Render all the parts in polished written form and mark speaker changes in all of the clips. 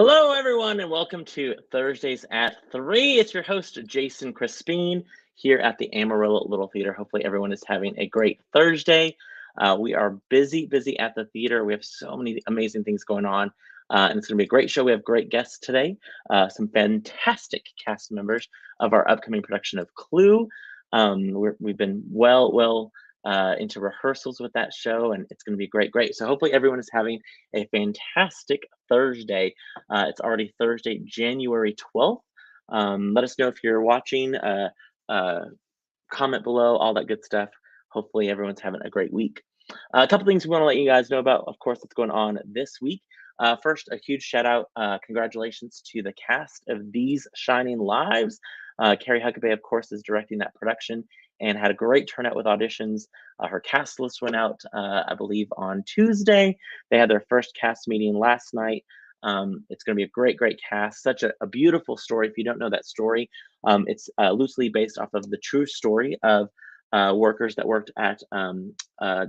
Speaker 1: Hello, everyone, and welcome to Thursdays at 3. It's your host, Jason Crespin, here at the Amarillo Little Theater. Hopefully, everyone is having a great Thursday. We are busy at the theater. We have so many amazing things going on, and it's going to be a great show. We have great guests today, some fantastic cast members of our upcoming production of Clue. We've been well into rehearsals with that show, and it's going to be great. So hopefully, everyone is having a fantastic Thursday. It's already Thursday, January 12th. Let us know if you're watching. Comment below, all that good stuff. Hopefully, everyone's having a great week. A couple things we want to let you guys know about, of course, what's going on this week. First, a huge shout out, congratulations to the cast of These Shining Lives. Carrie Huckabee, of course, is directing that production and had a great turnout with auditions. Her cast list went out, I believe, on Tuesday. They had their first cast meeting last night. It's going to be a great cast. Such a beautiful story. If you don't know that story, it's loosely based off of the true story of workers that worked at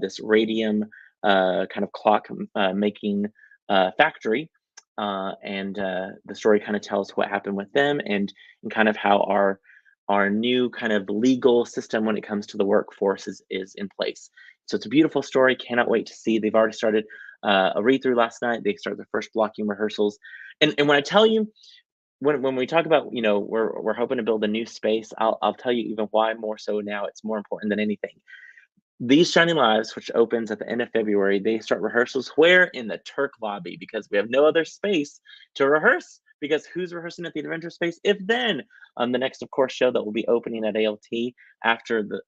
Speaker 1: this radium kind of clock making factory. And the story kind of tells what happened with them and kind of how our new kind of legal system when it comes to the workforce is in place. So it's a beautiful story. Cannot wait to see. They've already started a read through last night. They started their first blocking rehearsals. And when I tell you, when we talk about, we're hoping to build a new space, I'll tell you even why more so now. It's more important than anything. These Shining Lives, which opens at the end of February, they start rehearsals where? In the Turk lobby, because we have no other space to rehearse. Because who's rehearsing at the Adventure Space? If then, the next, of course, show that will be opening at ALT after the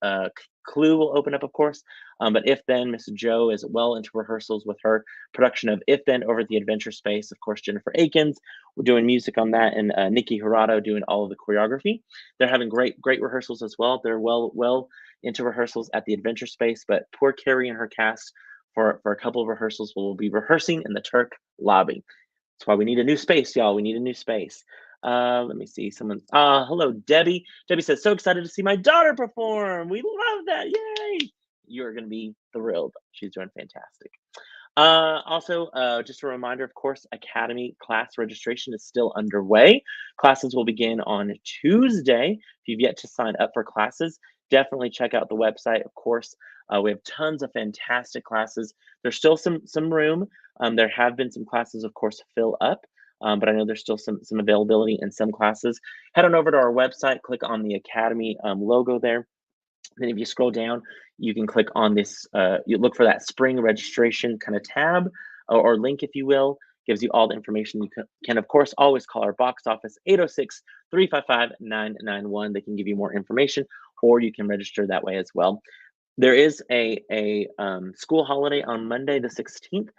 Speaker 1: Clue will open up, of course. But If Then, Miss Joe is well into rehearsals with her production of If Then over at the Adventure Space. Of course, Jennifer Akins, we're doing music on that, and Nikki Hirado doing all of the choreography. They're having great rehearsals as well. They're well into rehearsals at the Adventure Space, but poor Carrie and her cast for a couple of rehearsals will be rehearsing in the Turk lobby. That's why we need a new space, y'all. We need a new space. Let me see. Hello, Debbie. Debbie says, so excited to see my daughter perform. We love that. Yay. You're going to be thrilled. She's doing fantastic. Also, just a reminder, of course, Academy class registration is still underway. Classes will begin on Tuesday. If you've yet to sign up for classes, definitely check out the website. Of course, we have tons of fantastic classes. There's still some room. There have been some classes, of course, fill up, but I know there's still some availability in some classes. Head on over to our website, click on the Academy logo there. Then if you scroll down, you can click on this, you look for that spring registration kind of tab or link, if you will. Gives you all the information. You can of course, always call our box office, 806-355-991. They can give you more information, or you can register that way as well. There is a school holiday on Monday, the 16th.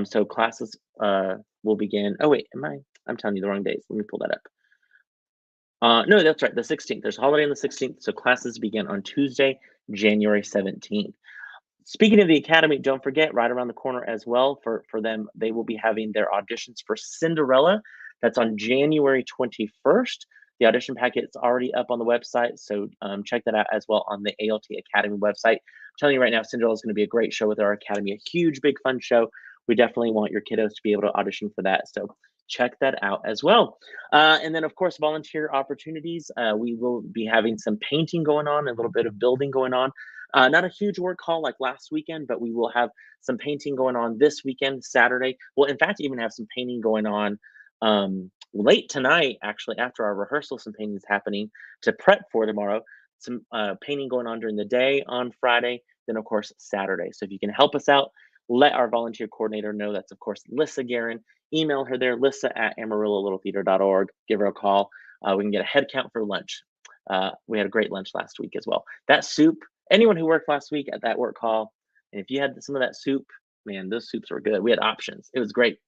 Speaker 1: So classes will begin. Oh, wait, I'm telling you the wrong days. Let me pull that up. No, that's right, the 16th. There's a holiday on the 16th, so classes begin on Tuesday, January 17th. Speaking of the Academy, don't forget, right around the corner as well, for them, they will be having their auditions for Cinderella. That's on January 21st. The audition packet is already up on the website, so check that out as well on the ALT Academy website. I'm telling you right now, Cinderella is going to be a great show with our Academy, a huge, big, fun show. We definitely want your kiddos to be able to audition for that, so check that out as well. And then, of course, volunteer opportunities. We will be having some painting going on, a little bit of building going on. Not a huge work call like last weekend, but we will have some painting going on this weekend, Saturday. We'll, in fact, even have some painting going on late tonight, actually, after our rehearsal. Some painting is happening to prep for tomorrow. Some painting going on during the day on Friday, then, of course, Saturday. So if you can help us out, let our volunteer coordinator know. That's, of course, Lissa Guerin. Email her there, lissa@amarillo-littletheater.org. Give her a call. We can get a head count for lunch. We had a great lunch last week as well. That soup, anyone who worked last week at that work call, and if you had some of that soup, man, those soups were good. We had options. It was great.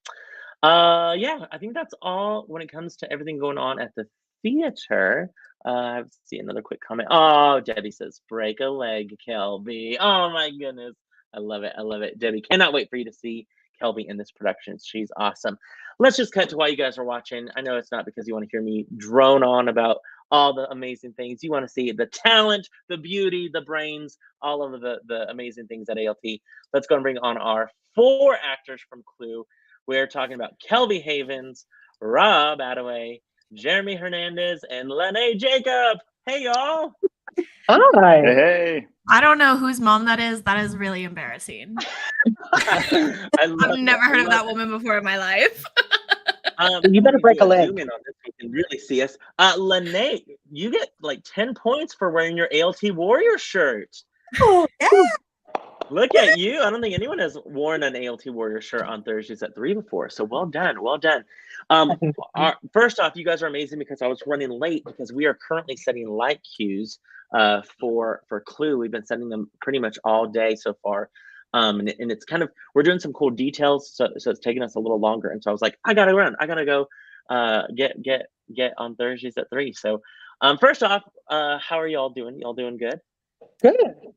Speaker 1: Yeah, I think that's all when it comes to everything going on at the theater. Let's see another quick comment. Oh, Debbie says, break a leg, Kelby. Oh my goodness. I love it. Debbie, cannot wait for you to see Kelby in this production. She's awesome. Let's just cut to why you guys are watching. I know it's not because you want to hear me drone on about all the amazing things. You want to see the talent, the beauty, the brains, all of the amazing things at ALT. Let's go and bring on our 4 actors from Clue. We're talking about Kelby Havens, Rob Attaway, Jeremy Hernandez, and Lene Jacob. Hey, y'all.
Speaker 2: Hi.
Speaker 3: Hey.
Speaker 4: I don't know whose mom that is. That is really embarrassing. I've never heard of that woman before in my life.
Speaker 2: You better break a leg.
Speaker 1: Zoom in on this so you can really see us. Lene, you get like 10 points for wearing your ALT Warrior shirt.
Speaker 5: Oh, yeah.
Speaker 1: Look at you. I don't think anyone has worn an ALT Warrior shirt on Thursdays at 3 before. So well done. Well done. First off, you guys are amazing because I was running late because we are currently setting light cues for Clue. We've been setting them pretty much all day so far. And it's kind of, we're doing some cool details. So it's taking us a little longer. And so I was like, I got to run. I got to go get on Thursdays at 3. So first off, how are y'all doing? Y'all doing good?
Speaker 2: Good.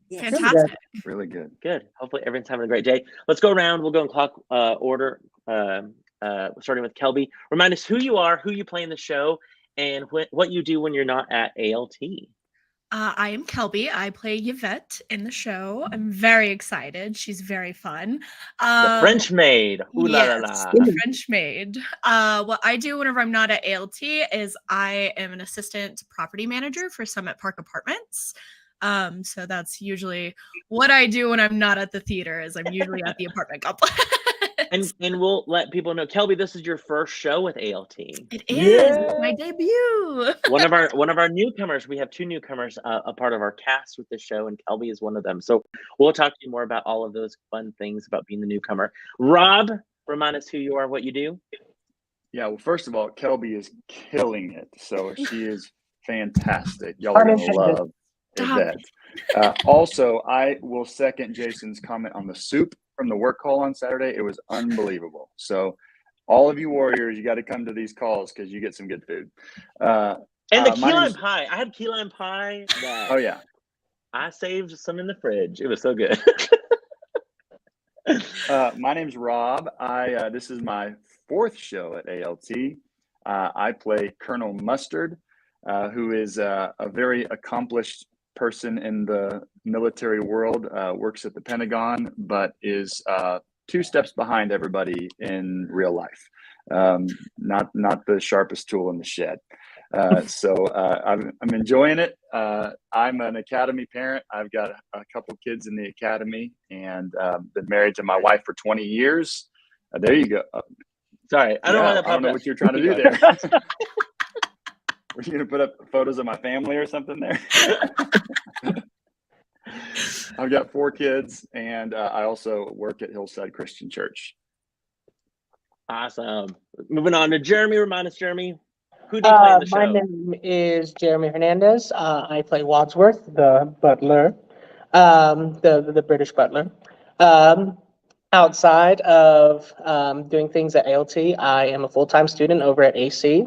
Speaker 5: Yes.
Speaker 4: Fantastic.
Speaker 3: Really good.
Speaker 1: Good. Hopefully everyone's having a great day. Let's go around. We'll go in clock order, starting with Kelby. Remind us who you are, who you play in the show, and what you do when you're not at ALT.
Speaker 4: I am Kelby. I play Yvette in the show. I'm very excited. She's very fun.
Speaker 1: The French maid. Ooh la la
Speaker 4: Yes,
Speaker 1: la.
Speaker 4: the French maid. What I do whenever I'm not at ALT is I am an assistant property manager for Summit Park Apartments. So that's usually what I do when I'm not at the theater. Is I'm usually at the apartment complex.
Speaker 1: And we'll let people know, Kelby, this is your first show with ALT.
Speaker 4: It is my debut.
Speaker 1: one of our newcomers. We have 2 newcomers, a part of our cast with the show, and Kelby is one of them. So we'll talk to you more about all of those fun things about being the newcomer. Rob, remind us who you are, what you do.
Speaker 3: Yeah, well, first of all, Kelby is killing it. So she is fantastic. Y'all are going to love Yvette. Also, I will second Jason's comment on the soup from the work call on Saturday. It was unbelievable. So all of you Warriors, you got to come to these calls because you get some good food.
Speaker 1: And the key lime pie. I had key lime pie.
Speaker 3: Oh, yeah.
Speaker 1: I saved some in the fridge. It was so good.
Speaker 3: My name's Rob. This is my 4th show at ALT. I play Colonel Mustard, who is a very accomplished person in the military world, works at the Pentagon, but is 2 steps behind everybody in real life. Not the sharpest tool in the shed. So I'm enjoying it. I'm an academy parent. I've got a couple kids in the academy and been married to my wife for 20 years. There you go.
Speaker 1: Sorry, I don't
Speaker 3: know what you're trying to do there. Were you going to put up photos of my family or something there? I've got 4 kids, and I also work at Hillside Christian Church.
Speaker 1: Awesome. Moving on to Jeremy. Remind us, Jeremy, who do you play in the show?
Speaker 2: My name is Jeremy Hernandez. I play Wadsworth, the butler, the British butler. Outside of doing things at ALT, I am a full-time student over at AC.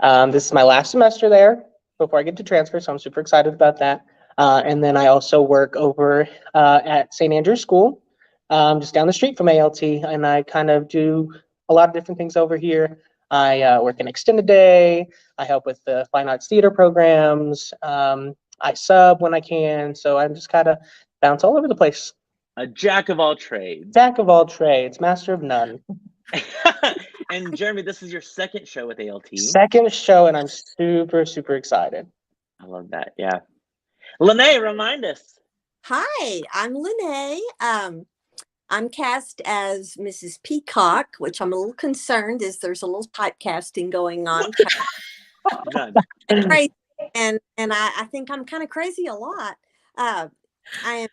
Speaker 2: This is my last semester there before I get to transfer, so I'm super excited about that. And then I also work over at St. Andrew's School, just down the street from ALT, and I kind of do a lot of different things over here. I work in extended day. I help with the fine arts theater programs. I sub when I can, so I'm just kind of bounce all over the place.
Speaker 1: A jack of all trades.
Speaker 2: Jack of all trades, master of none.
Speaker 1: And Jeremy, this is your 2nd show with ALT.
Speaker 2: 2nd show, and I'm super, super excited.
Speaker 1: I love that. Yeah. Lene, remind us.
Speaker 5: Hi, I'm Lene. I'm cast as Mrs. Peacock, which I'm a little concerned is there's a little typecasting going on. Crazy. And I think I'm kind of crazy a lot. I am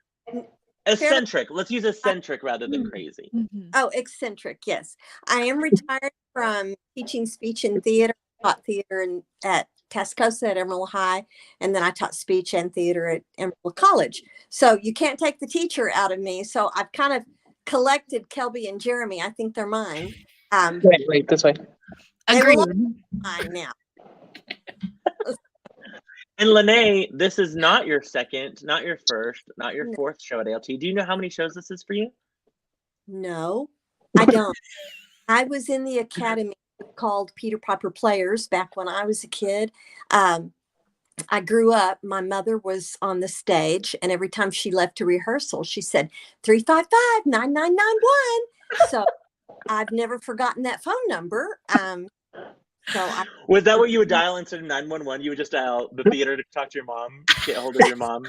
Speaker 1: eccentric. Let's use eccentric rather than crazy.
Speaker 5: Oh, eccentric. Yes. I am retired from teaching speech and theater. I taught theater at Tascosa at Emerald High, and then I taught speech and theater at Emerald College. So you can't take the teacher out of me. So I've kind of collected Kelby and Jeremy. I think they're mine.
Speaker 2: Wait, this way.
Speaker 4: Agreed.
Speaker 5: Mine now.
Speaker 1: And Lene, this is not your 2nd, not your 1st, not your 4th show at ALT. Do you know how many shows this is for you?
Speaker 5: No, I don't. I was in the academy called Peter Piper Players back when I was a kid. I grew up, my mother was on the stage, and every time she left to rehearsal, she said, 355-9991. So I've never forgotten that phone number. So I,
Speaker 1: Was that what you would dial instead of 911? You would just dial the theater to talk to your mom, get a hold of your mom.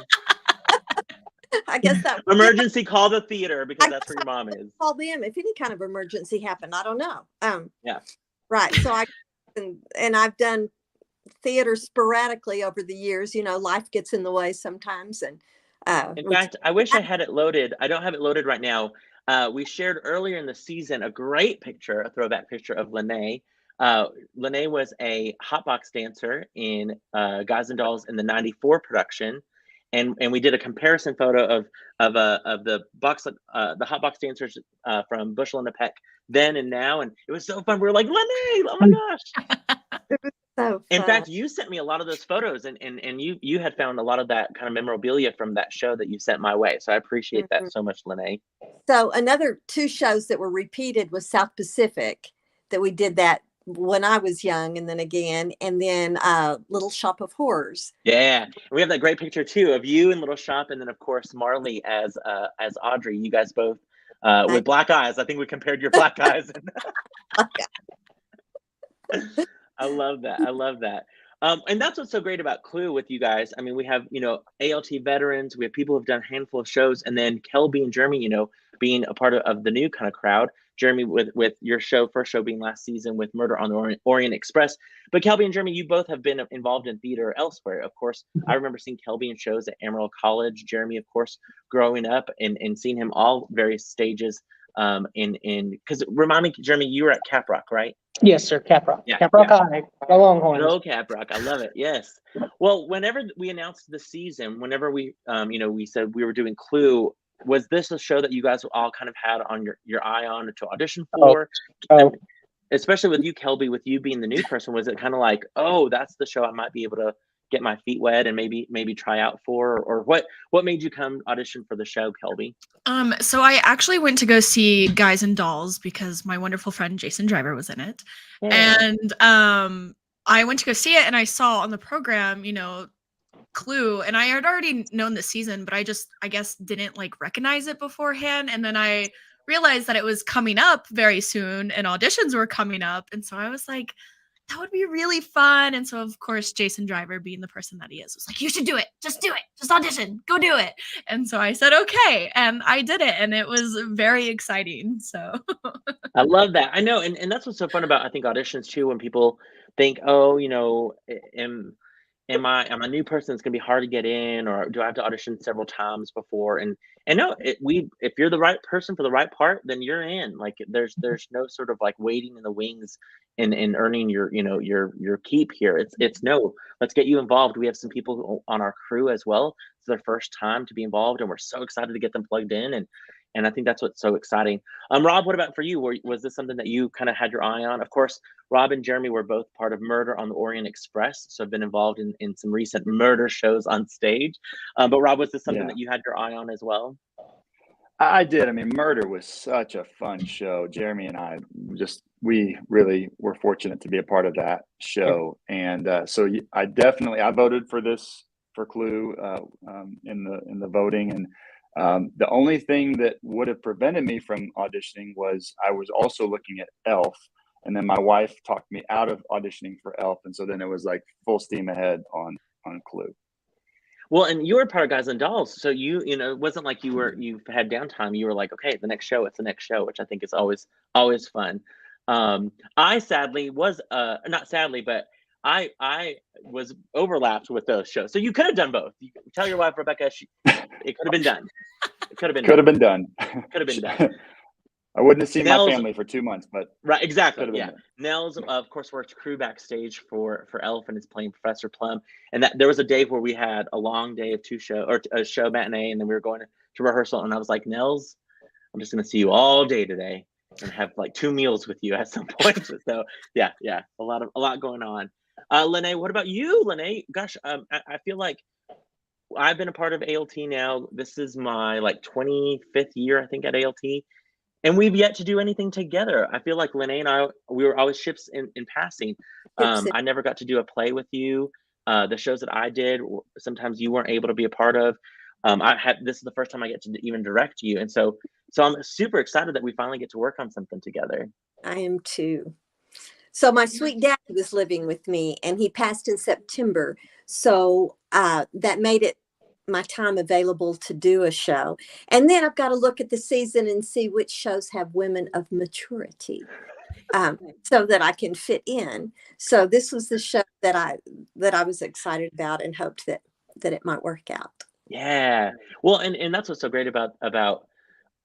Speaker 5: I guess that
Speaker 1: Emergency, call the theater
Speaker 5: I
Speaker 1: because that's
Speaker 5: guess
Speaker 1: where your mom is.
Speaker 5: call them if any kind of emergency happened. I don't know.
Speaker 1: Yeah.
Speaker 5: Right. So and I've done theater sporadically over the years. You know, life gets in the way sometimes. And
Speaker 1: In fact, I wish I had it loaded. I don't have it loaded right now. We shared earlier in the season a great picture, a throwback picture of Lene. Lene was a hotbox dancer in Guys and Dolls in the '94 production, and we did a comparison photo of the hotbox dancers from Bushel and the Peck then and now, and it was so fun. We were like, Lene, oh my gosh!
Speaker 5: so
Speaker 1: In
Speaker 5: fun.
Speaker 1: fact, you sent me a lot of those photos, and you had found a lot of that kind of memorabilia from that show that you sent my way. So I appreciate that so much, Lene.
Speaker 5: So another 2 shows that were repeated was South Pacific, that we did that when I was young, and then again, and then Little Shop of Horrors.
Speaker 1: Yeah, we have that great picture too of you in Little Shop, and then of course Marley as Audrey. You guys both with black eyes. I think we compared your black eyes. I love that. I love that. And that's what's so great about Clue with you guys. I mean, we have, ALT veterans, we have people who've done a handful of shows, and then Kelby and Jeremy, being a part of the new kind of crowd. Jeremy with your first show being last season with Murder on the Orient Express. But Kelby and Jeremy, you both have been involved in theater elsewhere. Of course, I remember seeing Kelby in shows at Amarillo College. Jeremy, of course, growing up and seeing him all various stages because remind me, Jeremy, you were at Caprock, right?
Speaker 2: Yes, sir. Caprock.
Speaker 1: Yeah,
Speaker 2: Caprock High. The Longhorns.
Speaker 1: No, Caprock. I love it. Yes. Well, whenever we announced the season, whenever we, we said we were doing Clue, was this a show that you guys all kind of had on your eye on to audition for? Especially with you, Kelby, with you being the new person, was it kind of like, oh, that's the show I might be able to get my feet wet and maybe try out for, or what made you come audition for the show, Kelby?
Speaker 4: So I actually went to go see Guys and Dolls because my wonderful friend Jason Driver was in it. Yeah. And I went to go see it, and I saw on the program, Clue, and I had already known the season, but I guess didn't recognize it beforehand. And then I realized that it was coming up very soon and auditions were coming up. And so I was like, that would be really fun. And so, of course, Jason Driver, being the person that he is, was like, you should do it. Just do it. Just audition. Go do it. And so I said, okay. And I did it. And it was very exciting. So
Speaker 1: I love that. I know. And that's what's so fun about, I think, auditions too, when people think, oh, am I a new person that's going to be hard to get in, or do I have to audition several times before? And no, if you're the right person for the right part, then you're in. There's no sort of waiting in the wings and earning your keep here. It's no, let's get you involved. We have some people on our crew as well. It's their first time to be involved, and we're so excited to get them plugged in. And I think that's what's so exciting. Rob, what about for you? Was this something that you kind of had your eye on? Of course, Rob and Jeremy were both part of Murder on the Orient Express, so I've been involved in some recent murder shows on stage. But Rob, was this something that you had your eye on as well?
Speaker 3: I did. I mean, Murder was such a fun show. Jeremy and I we really were fortunate to be a part of that show. And so I voted for Clue in the voting. And the only thing that would have prevented me from auditioning was I was also looking at Elf, and then my wife talked me out of auditioning for Elf, and so then it was full steam ahead on Clue.
Speaker 1: Well, and you were part of Guys and Dolls, so it wasn't like you had downtime. You were like, okay, it's the next show, which I think is always fun. I sadly was not sadly, but I was overlapped with those shows. So you could have done both. You tell your wife, Rebecca, it could have been done. It could have been done. I
Speaker 3: wouldn't have seen my family for 2 months, but
Speaker 1: right, exactly. Yeah. Nels, of course, worked crew backstage for Elf and is playing Professor Plum. And that there was a day where we had a long day of a show matinee, and then we were going to rehearsal. And I was like, Nels, I'm just going to see you all day today and have 2 meals with you at some point. So yeah, a lot going on. Lene, what about you, Lene? Gosh, I feel like I've been a part of ALT now. This is my 25th year, I think, at ALT. And we've yet to do anything together. I feel like Lene and I, we were always ships in passing. I never got to do a play with you. The shows that I did, sometimes you weren't able to be a part of. This is the first time I get to even direct you. And so I'm super excited that we finally get to work on something together.
Speaker 5: I am too. So my sweet daddy was living with me, and he passed in September. So that made it my time available to do a show. And then I've got to look at the season and see which shows have women of maturity, so that I can fit in. So this was the show that I was excited about and hoped that it might work out.
Speaker 1: Yeah. Well, and that's what's so great about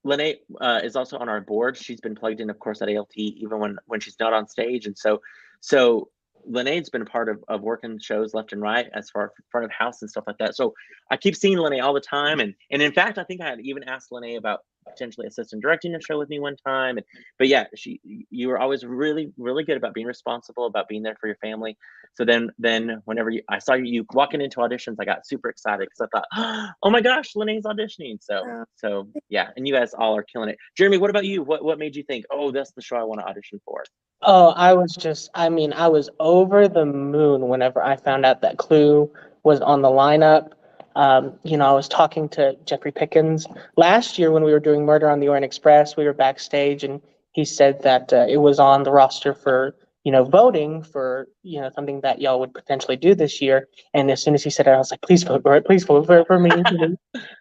Speaker 1: Lene is also on our board. She's been plugged in, of course, at ALT, even when she's not on stage. And so Lene's been a part of working shows left and right as far front of house and stuff like that. So I keep seeing Lene all the time. And in fact, I think I had even asked Lene about potentially assistant directing a show with me one time. But yeah, you were always really, really good about being responsible, about being there for your family. So then whenever I saw you walking into auditions, I got super excited because I thought, oh my gosh, Lene's auditioning. So yeah, and you guys all are killing it. Jeremy, what about you? What made you think, oh, that's the show I want to audition for?
Speaker 2: Oh, I was over the moon whenever I found out that Clue was on the lineup. I was talking to Jeffrey Pickens last year when we were doing Murder on the Orient Express. We were backstage, and he said that it was on the roster for, voting for, something that y'all would potentially do this year. And as soon as he said it, I was like, please vote for it. Please vote for it for me.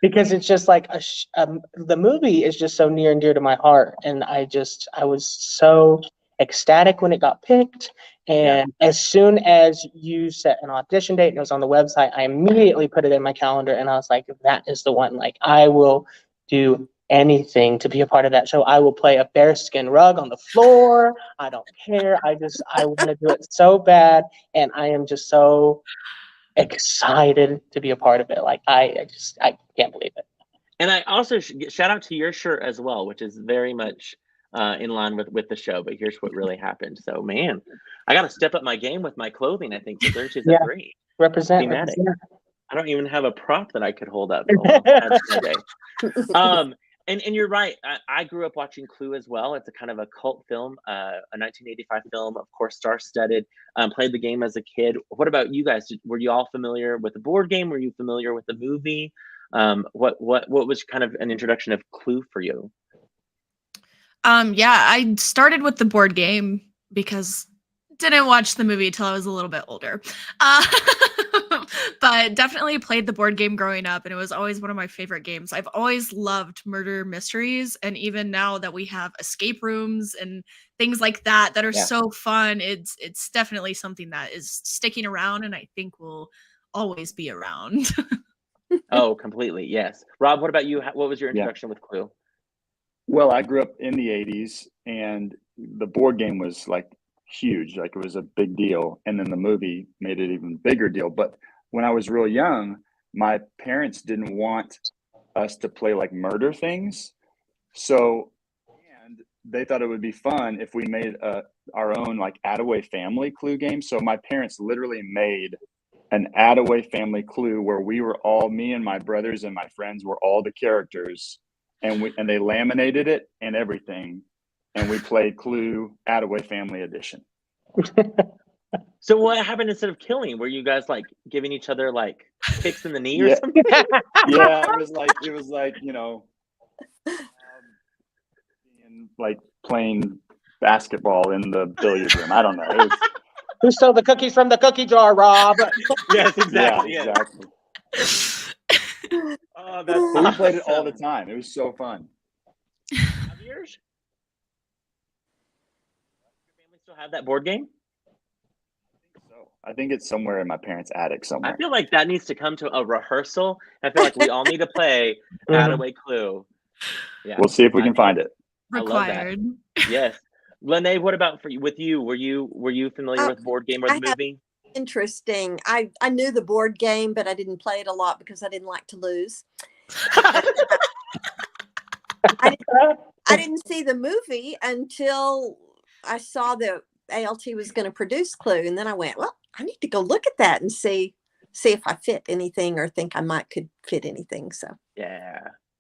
Speaker 2: Because it's just like the movie is just so near and dear to my heart. And I was so ecstatic when it got picked. And as soon as you set an audition date and it was on the website, I immediately put it in my calendar, and I was like, that is the one. Like, I will do anything to be a part of that show. I will play a bearskin rug on the floor. I don't care. I want to do it so bad. And I am just so excited to be a part of it. Like, I can't believe it.
Speaker 1: And I also shout out to your shirt as well, which is very much in line with the show. But here's what really happened. So, man, I got to step up my game with my clothing, I think. So there's a three.
Speaker 2: Represent.
Speaker 1: I don't even have a prop that I could hold up. And you're right. I grew up watching Clue as well. It's a kind of a cult film, a 1985 film, of course, star-studded. Played the game as a kid. What about you guys? Were you all familiar with the board game? Were you familiar with the movie? What was kind of an introduction of Clue for you?
Speaker 4: Yeah, I started with the board game because didn't watch the movie till I was a little bit older. But definitely played the board game growing up, and it was always one of my favorite games. I've always loved murder mysteries, and even now that we have escape rooms and things like that are so fun, it's definitely something that is sticking around, and I think will always be around.
Speaker 1: Oh, completely. Yes. Rob, what about you? What was your introduction with Clue?
Speaker 3: Well, I grew up in the 80s, and the board game was like huge. Like, it was a big deal. And then the movie made it even bigger deal. But when I was real young, my parents didn't want us to play like murder things. So, and they thought it would be fun if we made our own like Attaway Family Clue game. So my parents literally made an Attaway Family Clue where we were all, me and my brothers and my friends were all the characters. And they laminated it and everything, and we played Clue Attaway Family Edition.
Speaker 1: So what happened instead of killing? Were you guys like giving each other like kicks in the knee or something?
Speaker 3: Yeah, it was like like playing basketball in the billiard room. I don't know.
Speaker 2: Who stole the cookies from the cookie jar, Rob?
Speaker 1: Yes, exactly.
Speaker 3: Yeah, exactly.
Speaker 1: Oh, that's
Speaker 3: but we played it all the time. It was so fun.
Speaker 1: 5 years? Your family still have that board game?
Speaker 3: I think it's somewhere in my parents' attic somewhere.
Speaker 1: I feel like that needs to come to a rehearsal. I feel like we all need to play Attaway Clue.
Speaker 3: Yeah, we'll see if we can find it.
Speaker 4: Required.
Speaker 1: Yes. Lene, what about with you? Were you familiar with board game or the movie?
Speaker 5: Interesting. I knew the board game, but I didn't play it a lot because I didn't like to lose. I didn't see the movie until I saw that ALT was going to produce Clue, and then I went, well, I need to go look at that and see if I fit anything or think I could fit anything. So
Speaker 1: yeah,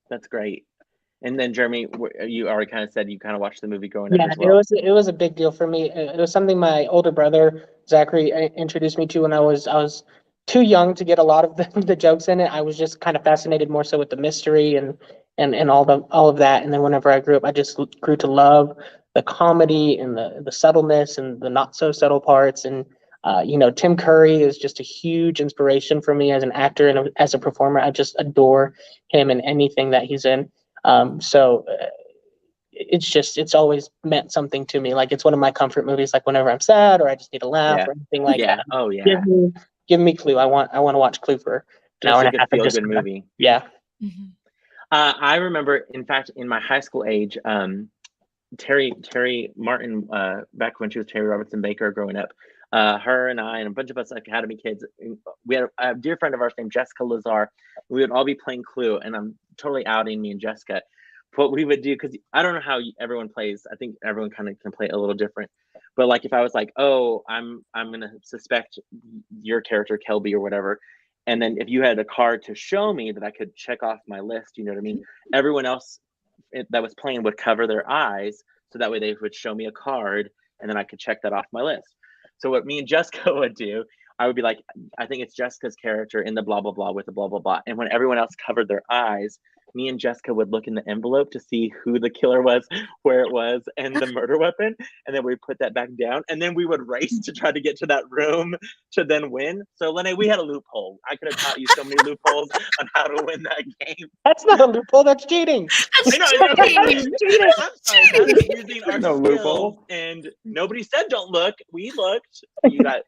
Speaker 1: that's great. And then Jeremy, you already kind of said you kind of watched the movie growing up as well.
Speaker 2: Yeah, it was a big deal for me. It was something my older brother Zachary introduced me to when I was too young to get a lot of the jokes in it. I was just kind of fascinated more so with the mystery and all of that. And then whenever I grew up, I just grew to love the comedy and the subtleness and the not so subtle parts. And Tim Curry is just a huge inspiration for me as an actor and as a performer. I just adore him in anything that he's in. It's always meant something to me. Like, it's one of my comfort movies. Like, whenever I'm sad or I just need a laugh or anything like that.
Speaker 1: Oh yeah.
Speaker 2: Give me Clue. I want to watch Clue for an hour and a half.
Speaker 1: Feel good movie.
Speaker 2: Yeah.
Speaker 4: Mm-hmm.
Speaker 1: I remember, in fact, in my high school age, Terry Martin, back when she was Terry Robertson Baker growing up, her and I and a bunch of us Academy kids, we had a dear friend of ours named Jessica Lazar. We would all be playing Clue, and I'm totally outing me and Jessica. What we would do, because I don't know how everyone plays. I think everyone kind of can play a little different. But like, if I was like, oh, I'm gonna suspect your character Kelby or whatever, and then if you had a card to show me that I could check off my list, you know what I mean? Everyone else that was playing would cover their eyes, so that way they would show me a card, and then I could check that off my list. So what me and Jessica would do, I would be like, I think it's Jessica's character in the blah blah blah with the blah blah blah, and when everyone else covered their eyes, me and Jessica would look in the envelope to see who the killer was, where it was, and the murder weapon. And then we'd put that back down. And then we would race to try to get to that room to then win. So, Lene, we had a loophole. I could have taught you so many loopholes on how to win that game.
Speaker 2: That's not a loophole. That's cheating.
Speaker 4: That's
Speaker 1: I'm sorry. That's using our skills. Loophole. And nobody said don't look. We looked. You got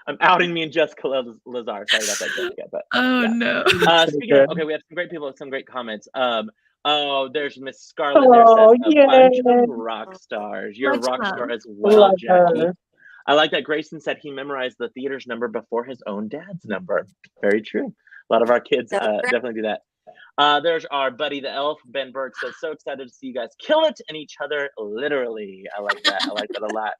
Speaker 1: I'm outing me and Jessica Lazar. Sorry about that, Jessica. But,
Speaker 4: no.
Speaker 1: Speaking of, okay, we have some great people with some great comments. There's Miss Scarlett there, says a bunch of rock stars. You're a rock star as well, Jackie. I like that Grayson said he memorized the theater's number before his own dad's number. Very true. A lot of our kids definitely do that. There's our buddy the elf, Ben Burke, says, so excited to see you guys kill it and each other literally. I like that. I like that a lot.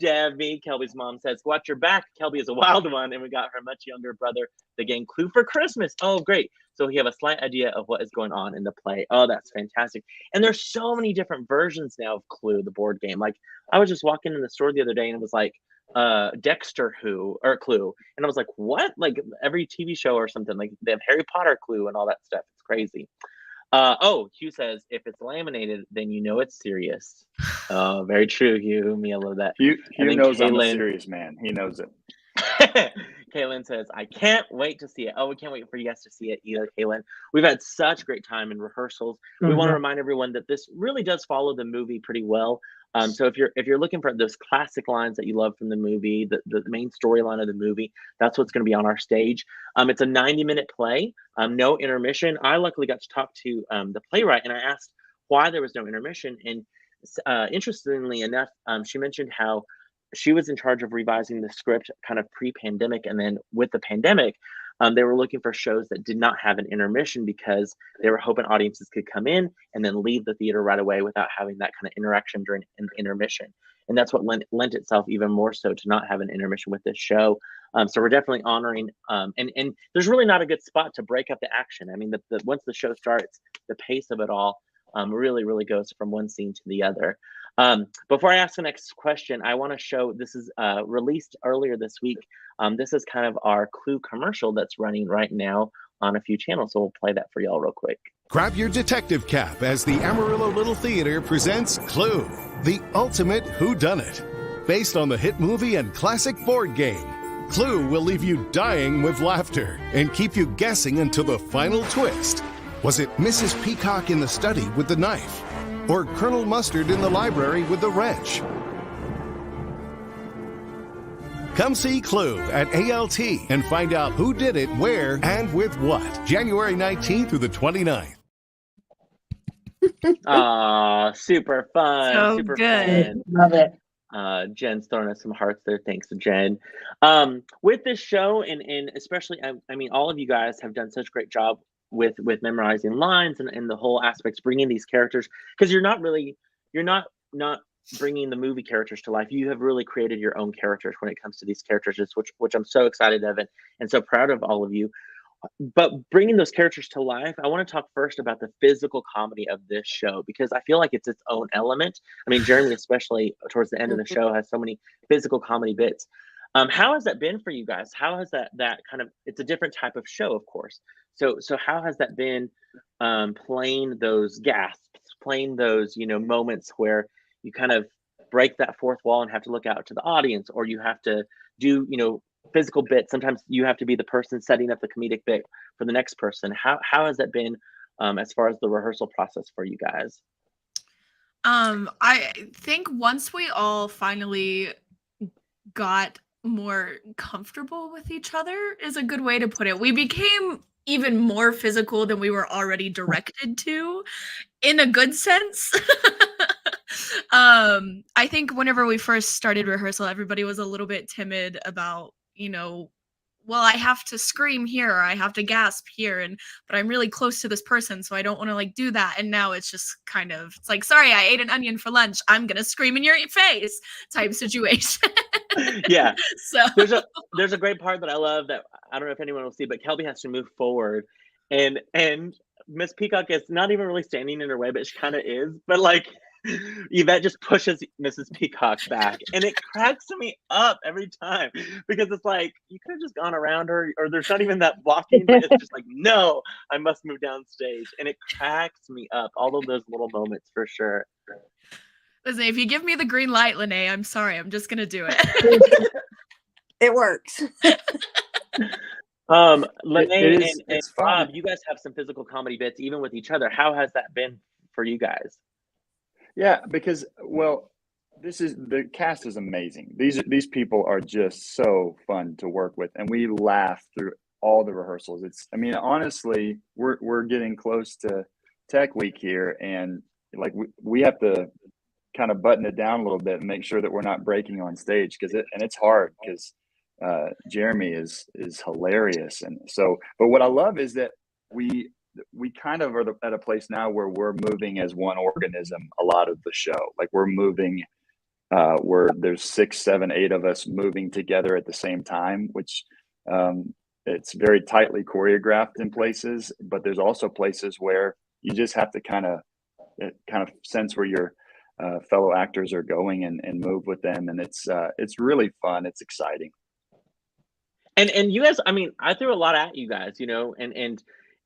Speaker 1: Debbie, Kelby's mom, says, watch your back. Kelby is a wild one, and we got her much younger brother the game Clue for Christmas. Oh, great. So we have a slight idea of what is going on in the play. Oh, that's fantastic. And there's so many different versions now of Clue, the board game. Like, I was just walking in the store the other day, and it was like, Dexter Clue. And I was like, what? Like, every TV show or something. Like, they have Harry Potter Clue and all that stuff. It's crazy. Hugh says, if it's laminated, then you know it's serious. Oh, very true, Hugh. Me, I love that.
Speaker 3: Hugh knows I'm a serious man. He knows it.
Speaker 1: Kaylin says, I can't wait to see it. Oh, we can't wait for you guys to see it either, Kaylin. We've had such great time in rehearsals. We want to remind everyone that this really does follow the movie pretty well. So if you're looking for those classic lines that you love from the movie, the main storyline of the movie, that's what's going to be on our stage. It's a 90-minute play, no intermission. I luckily got to talk to the playwright, and I asked why there was no intermission. And interestingly enough, she mentioned how she was in charge of revising the script kind of pre-pandemic, and then with the pandemic, they were looking for shows that did not have an intermission because they were hoping audiences could come in and then leave the theater right away without having that kind of interaction during an intermission. And that's what lent itself even more so to not have an intermission with this show. So we're definitely honoring, and there's really not a good spot to break up the action. I mean, once the show starts, the pace of it all really, really goes from one scene to the other. Before I ask the next question, I want to show, this is released earlier this week. This is kind of our Clue commercial that's running right now on a few channels. So we'll play that for y'all real quick.
Speaker 6: Grab your detective cap as the Amarillo Little Theater presents Clue, the ultimate whodunit. Based on the hit movie and classic board game, Clue will leave you dying with laughter and keep you guessing until the final twist. Was it Mrs. Peacock in the study with the knife? Or Colonel Mustard in the library with the wrench? Come see Clue at ALT and find out who did it, where, and with what. January 19th through the 29th.
Speaker 1: Aw, super fun.
Speaker 4: So
Speaker 1: super
Speaker 4: good.
Speaker 1: fun.
Speaker 2: Love it.
Speaker 1: Jen's throwing us some hearts there. Thanks, Jen. With this show, and especially, I mean, all of you guys have done such a great job with memorizing lines and the whole aspects, bringing these characters, because you're not bringing the movie characters to life. You have really created your own characters when it comes to these characters, which I'm so excited of and so proud of all of you. But bringing those characters to life, I want to talk first about the physical comedy of this show, because I feel like it's its own element. I mean, Jeremy, especially towards the end of the show, has so many physical comedy bits. How has that been for you guys? How has that kind of, it's a different type of show, of course. So how has that been playing those gasps, playing those, you know, moments where you kind of break that fourth wall and have to look out to the audience, or you have to do, you know, physical bits. Sometimes you have to be the person setting up the comedic bit for the next person. How has that been as far as the rehearsal process for you guys?
Speaker 4: I think once we all finally got more comfortable with each other is a good way to put it. We became even more physical than we were already directed to, in a good sense. I think whenever we first started rehearsal, everybody was a little bit timid about, you know, well, I have to scream here, or I have to gasp here, but I'm really close to this person, so I don't want to like do that. And now it's just kind of, it's like, sorry, I ate an onion for lunch, I'm gonna scream in your face type situation.
Speaker 1: Yeah.
Speaker 4: So
Speaker 1: There's a great part that I love that I don't know if anyone will see, but Kelby has to move forward, and Miss Peacock is not even really standing in her way, but she kind of is. But like Yvette just pushes Mrs. Peacock back, and it cracks me up every time because it's like you could have just gone around her, or there's not even that walking, but it's just like, no, I must move downstage, and it cracks me up. All of those little moments for sure.
Speaker 4: listen, if you give me the green light, Lene, I'm sorry, I'm just gonna do it.
Speaker 5: It works.
Speaker 1: Lene and
Speaker 3: it's
Speaker 1: Rob,
Speaker 3: fun.
Speaker 1: you guys have some physical comedy bits even with each other. How has that been for you guys?
Speaker 3: Yeah, because well, the cast is amazing. These people are just so fun to work with, and we laugh through all the rehearsals. I mean, honestly, we're getting close to Tech Week here, and like we have to kind of button it down a little bit and make sure that we're not breaking on stage because it's hard because Jeremy is hilarious, and so. But what I love is that we kind of are at a place now where we're moving as one organism a lot of the show. Like we're moving, where there's 6, 7, 8 of us moving together at the same time, which it's very tightly choreographed in places, but there's also places where you just have to kind of sense where your fellow actors are going and move with them. And it's really fun. It's exciting.
Speaker 1: And you guys, I mean, I threw a lot at you guys, you know,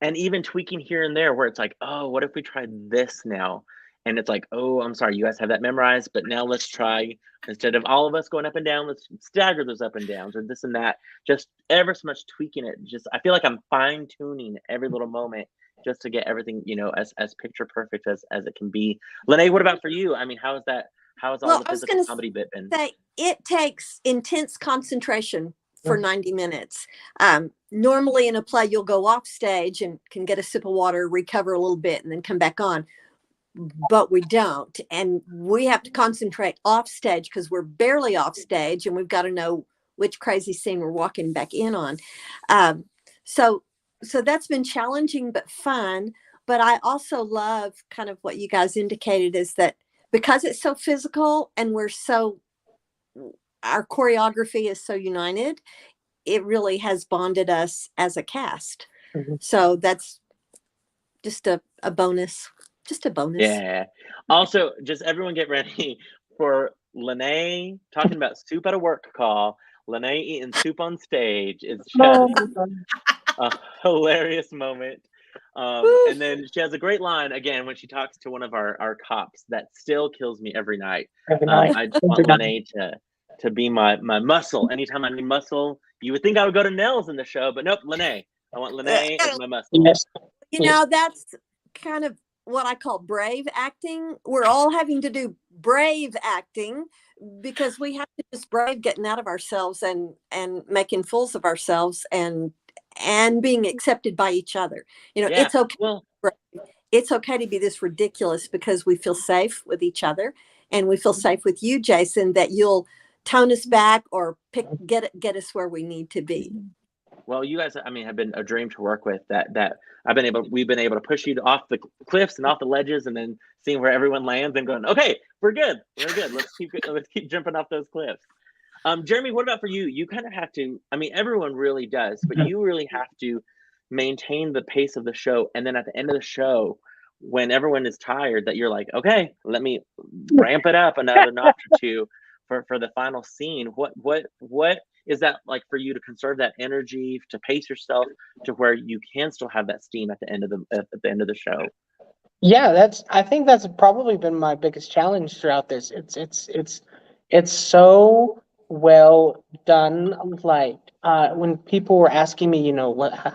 Speaker 1: and even tweaking here and there where it's like, oh, what if we tried this now? And it's like, oh, I'm sorry, you guys have that memorized, but now let's try, instead of all of us going up and down, let's stagger those up and downs or this and that. Just ever so much tweaking it. Just I feel like I'm fine tuning every little moment just to get everything, you know, as picture perfect as it can be. Lene, what about for you? I mean, how is that? How has all the physical comedy bit been?
Speaker 5: It takes intense concentration for 90 minutes. Normally in a play, you'll go off stage and can get a sip of water, recover a little bit, and then come back on. But we don't. And we have to concentrate off stage because we're barely off stage and we've got to know which crazy scene we're walking back in on. So that's been challenging, but fun. But I also love kind of what you guys indicated is that because it's so physical and our choreography is so united, it really has bonded us as a cast. Mm-hmm. So that's just a bonus. Just a bonus.
Speaker 1: Yeah. Also, just everyone get ready for Lene talking about soup at a work call. Lene eating soup on stage is just a hilarious moment. And then she has a great line again when she talks to one of our cops that still kills me every night. I just want Lene to be my muscle. Anytime I need muscle, you would think I would go to Nels in the show, but nope, Lene. I want Lene as my muscle.
Speaker 5: You know, that's kind of what I call brave acting. We're all having to do brave acting because we have to just brave getting out of ourselves and making fools of ourselves and being accepted by each other. You know, it's okay. Well, it's okay to be this ridiculous because we feel safe with each other and we feel safe with you, Jason, that you'll tone us back or get us where we need to be.
Speaker 1: Well, you guys, I mean, have been a dream to work with. That we've been able to push you off the cliffs and off the ledges, and then seeing where everyone lands and going, okay, we're good. Let's keep jumping off those cliffs. Jeremy, what about for you? You kind of have to. I mean, everyone really does, but you really have to maintain the pace of the show, and then at the end of the show, when everyone is tired, that you're like, okay, let me ramp it up another notch or two for the final scene. What is that like for you to conserve that energy, to pace yourself to where you can still have that steam at the end of the show?
Speaker 2: Yeah, I think that's probably been my biggest challenge throughout this. It's so well done. Like when people were asking me,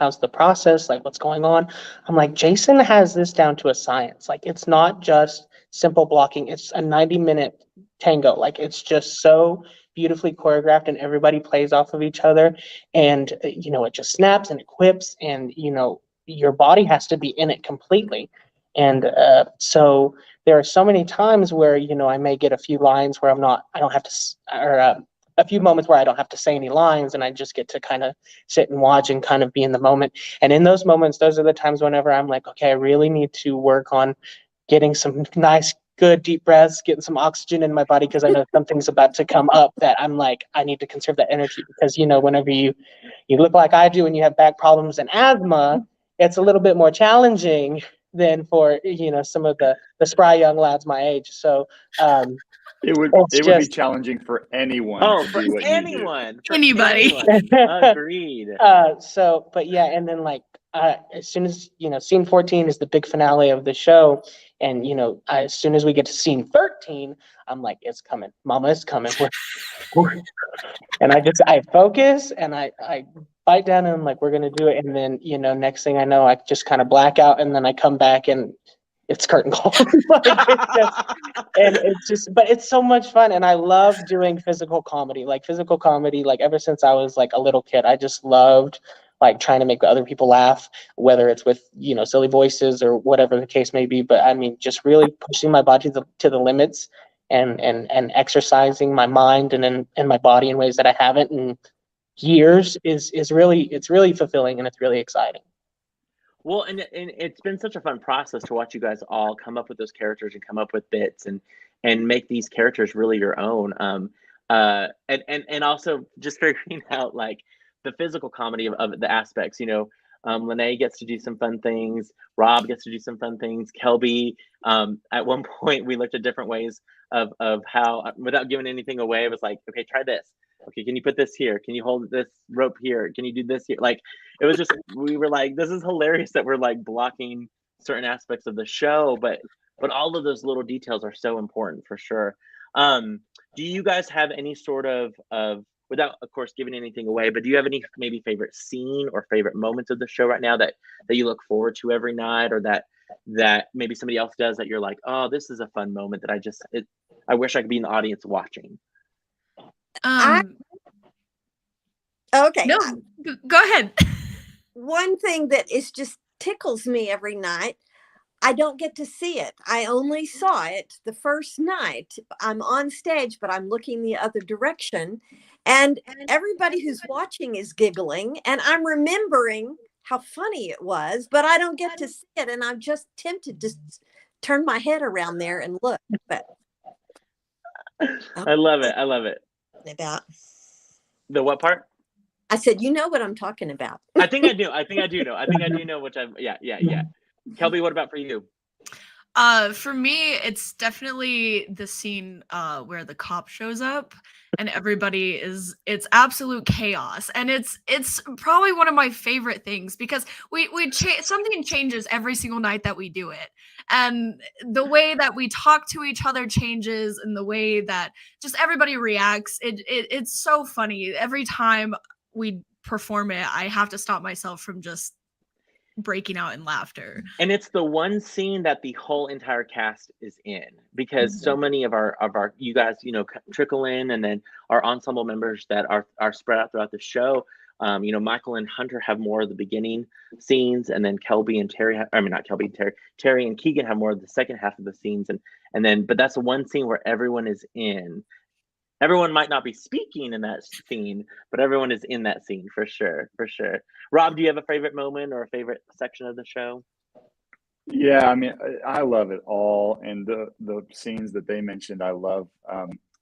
Speaker 2: how's the process, like what's going on, I'm like, Jason has this down to a science. Like it's not just simple blocking, it's a 90-minute tango. Like it's just so beautifully choreographed and everybody plays off of each other, and it just snaps and equips, and your body has to be in it completely. And so there are so many times where, I may get a few lines where I don't have to, or a few moments where I don't have to say any lines, and I just get to kind of sit and watch and kind of be in the moment. And in those moments, those are the times whenever I'm like, okay, I really need to work on getting some nice, good deep breaths, getting some oxygen in my body, because I know something's about to come up that I'm like, I need to conserve that energy. Because, whenever you look like I do and you have back problems and asthma, it's a little bit more challenging than for some of the spry young lads my age. So
Speaker 3: it would be challenging for anyone to do what
Speaker 1: anyone,
Speaker 3: you do.
Speaker 4: Anybody.
Speaker 1: Agreed.
Speaker 2: But yeah, and then like as soon as scene 14 is the big finale of the show, and as soon as we get to scene 13, I'm like, it's coming, mama, it's coming. And I focus and I bite down and I'm like, we're gonna do it. And then next thing I know, I just kind of black out, and then I come back and it's curtain call. But it's so much fun, and I love doing physical comedy. Like ever since I was like a little kid, I just loved like trying to make other people laugh, whether it's with silly voices or whatever the case may be. But I mean, just really pushing my body to the limits, and exercising my mind and my body in ways that I haven't in years is really fulfilling, and it's really exciting.
Speaker 1: Well, and it's been such a fun process to watch you guys all come up with those characters and come up with bits and make these characters really your own. And also just figuring out like the physical comedy of the aspects. Lene gets to do some fun things. Rob gets to do some fun things. Kelby, at one point we looked at different ways of how, without giving anything away, it was like, okay, try this. Okay, can you put this here? Can you hold this rope here? Can you do this here? Like, it was just, we were like, this is hilarious that we're like blocking certain aspects of the show, but all of those little details are so important for sure. Do you guys have any sort of without of course giving anything away, but do you have any maybe favorite scene or favorite moments of the show right now that you look forward to every night, or that maybe somebody else does that you're like, oh, this is a fun moment that I wish I could be in the audience watching?
Speaker 5: Okay.
Speaker 4: No, go ahead.
Speaker 5: One thing that is just tickles me every night, I don't get to see it. I only saw it the first night. I'm on stage, but I'm looking the other direction, and everybody who's watching is giggling, and I'm remembering how funny it was, but I don't get to see it, and I'm just tempted to turn my head around there and look. But
Speaker 1: I love it.
Speaker 5: About
Speaker 1: the what part?
Speaker 5: I said, you know what I'm talking about.
Speaker 1: I think I do know. I think I do know which yeah. Kelby, what about for you?
Speaker 4: For me, it's definitely the scene where the cop shows up and it's absolute chaos, and it's probably one of my favorite things, because something changes every single night that we do it, and the way that we talk to each other changes, and the way that just everybody reacts. It's so funny every time we perform it. I have to stop myself from just breaking out in laughter.
Speaker 1: And it's the one scene that the whole entire cast is in, because so many of our you guys trickle in, and then our ensemble members that are spread out throughout the show. Michael and Hunter have more of the beginning scenes, and then Kelby and Terry Terry and Keegan have more of the second half of the scenes, and then but that's the one scene where everyone is in. Everyone might not be speaking in that scene, but everyone is in that scene for sure. Rob, do you have a favorite moment or a favorite section of the show?
Speaker 3: Yeah, I mean, I love it all, and the scenes that they mentioned, I love.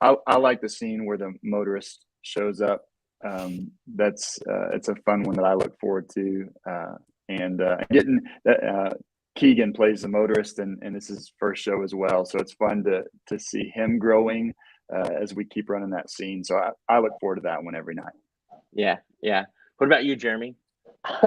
Speaker 3: I like the scene where the motorist shows up. It's a fun one that I look forward to, and getting that. Keegan plays the motorist, and this is his first show as well, so it's fun to see him growing as we keep running that scene. So I look forward to that one every night.
Speaker 1: Yeah, yeah. What about you, Jeremy?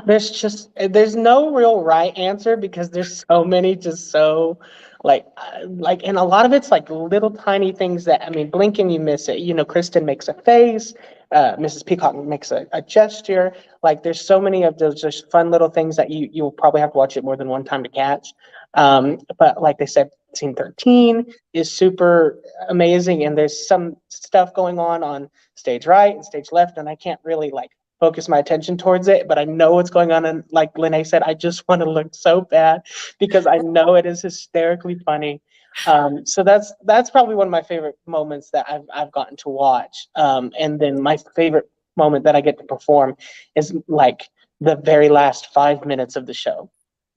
Speaker 2: There's no real right answer because there's so many just so and a lot of it's like little tiny things that, I mean, blink and you miss it. You know, Kristen makes a face, Mrs. Peacock makes a gesture. Like there's so many of those just fun little things that you'll probably have to watch it more than one time to catch. But like they said, scene 13 is super amazing, and there's some stuff going on stage right and stage left, and I can't really like focus my attention towards it, but I know what's going on. And like Lene said, I just want to look so bad because I know it is hysterically funny. So that's probably one of my favorite moments that I've gotten to watch. And then my favorite moment that I get to perform is like the very last 5 minutes of the show.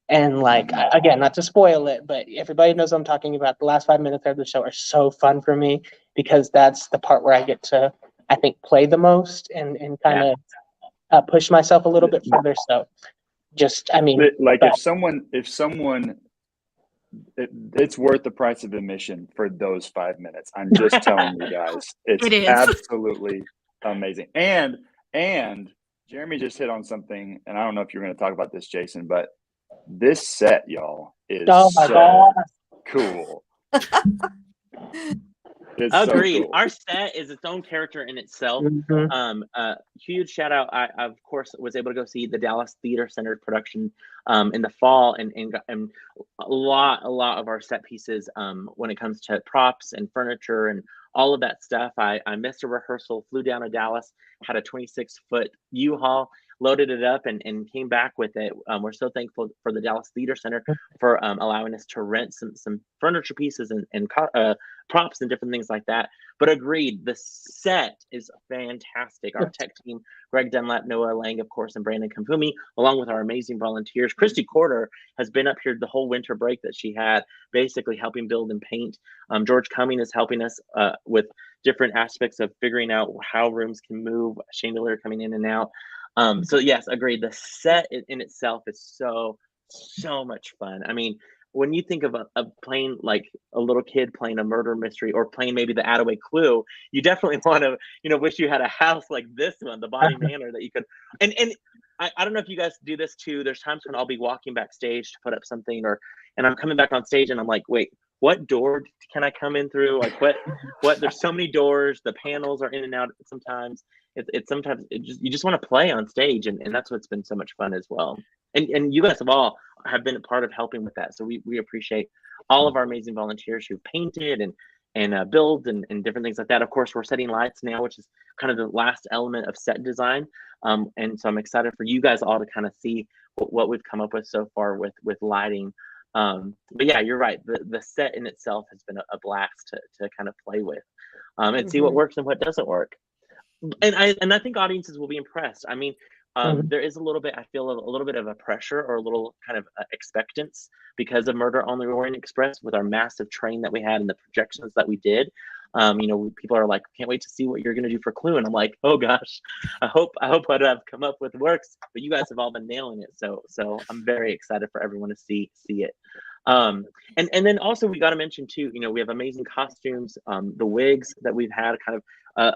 Speaker 2: And like again, not to spoil it, but everybody knows what I'm talking about. The last 5 minutes of the show are so fun for me because that's the part where I get to, I think, play the most and kind of push myself a little bit further. So just, I mean,
Speaker 3: like if someone, it's worth the price of admission for those 5 minutes. I'm just telling you guys, it's absolutely amazing. And Jeremy just hit on something, and I don't know if you're going to talk about this, Jason, but this set, y'all, is so cool. It's
Speaker 1: Agreed.
Speaker 3: so cool.
Speaker 1: Our set is its own character in itself. Huge shout out. I of course was able to go see the Dallas Theater Center production in the fall, and a lot of our set pieces when it comes to props and furniture and all of that stuff. I missed a rehearsal, flew down to Dallas, had a 26-foot U-Haul, loaded it up, and came back with it. We're so thankful for the Dallas Theater Center for allowing us to rent some furniture pieces and props and different things like that. But agreed, the set is fantastic. Our tech team, Greg Dunlap, Noah Lang, of course, and Brandon Kampumi, along with our amazing volunteers. Christy Corder has been up here the whole winter break that she had, basically helping build and paint. George Cumming is helping us with different aspects of figuring out how rooms can move, chandelier coming in and out. So yes, agreed. The set in itself is so much fun. I mean, when you think of playing like a little kid playing a murder mystery or playing maybe the Attaway Clue, you definitely want to, wish you had a house like this one, the Bonnie Manor, that you could. And I don't know if you guys do this too. There's times when I'll be walking backstage to put up something, and I'm coming back on stage and I'm like, wait, what door can I come in through? Like what? There's so many doors. The panels are in and out sometimes. Sometimes you just want to play on stage, and that's what's been so much fun as well. And you guys have been a part of helping with that. So we appreciate all of our amazing volunteers who painted and build and different things like that. Of course, we're setting lights now, which is kind of the last element of set design. And so I'm excited for you guys all to kind of see what we've come up with so far with lighting. But yeah, you're right. The set in itself has been a blast to kind of play with and see what works and what doesn't work. And I think audiences will be impressed. I mean, there is a little bit, I feel a little bit of a pressure or a little kind of expectance because of Murder on the Orient Express with our massive train that we had and the projections that we did. People are like, can't wait to see what you're going to do for Clue. And I'm like, oh gosh, I hope what I've come up with works, but you guys have all been nailing it. So I'm very excited for everyone to see it. And then also we got to mention too, we have amazing costumes, the wigs that we've had, kind of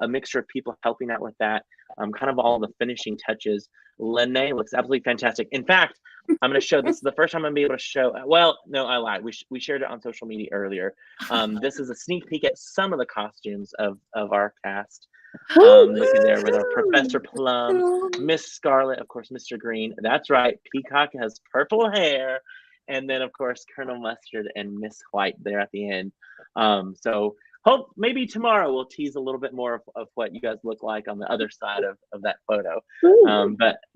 Speaker 1: a mixture of people helping out with that, kind of all the finishing touches. Lene looks absolutely fantastic. In fact, I'm going to show this is the first time I'm going to be able to show. Well, no, I lied. We shared it on social media earlier. This is a sneak peek at some of the costumes of our cast. Looking there with our Professor Plum, Miss Scarlet, of course, Mr. Green. That's right. Peacock has purple hair. And then, of course, Colonel Mustard and Miss White there at the end. So hope maybe tomorrow we'll tease a little bit more of what you guys look like on the other side of that photo.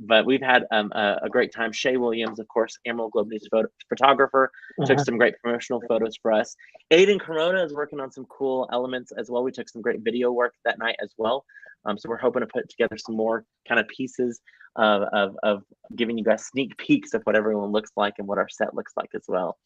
Speaker 1: But we've had a great time. Shay Williams, of course, Emerald Globe News photographer, took some great promotional photos for us. Aiden Corona is working on some cool elements as well. We took some great video work that night as well. So we're hoping to put together some more kind of pieces of giving you guys sneak peeks of what everyone looks like and what our set looks like as well.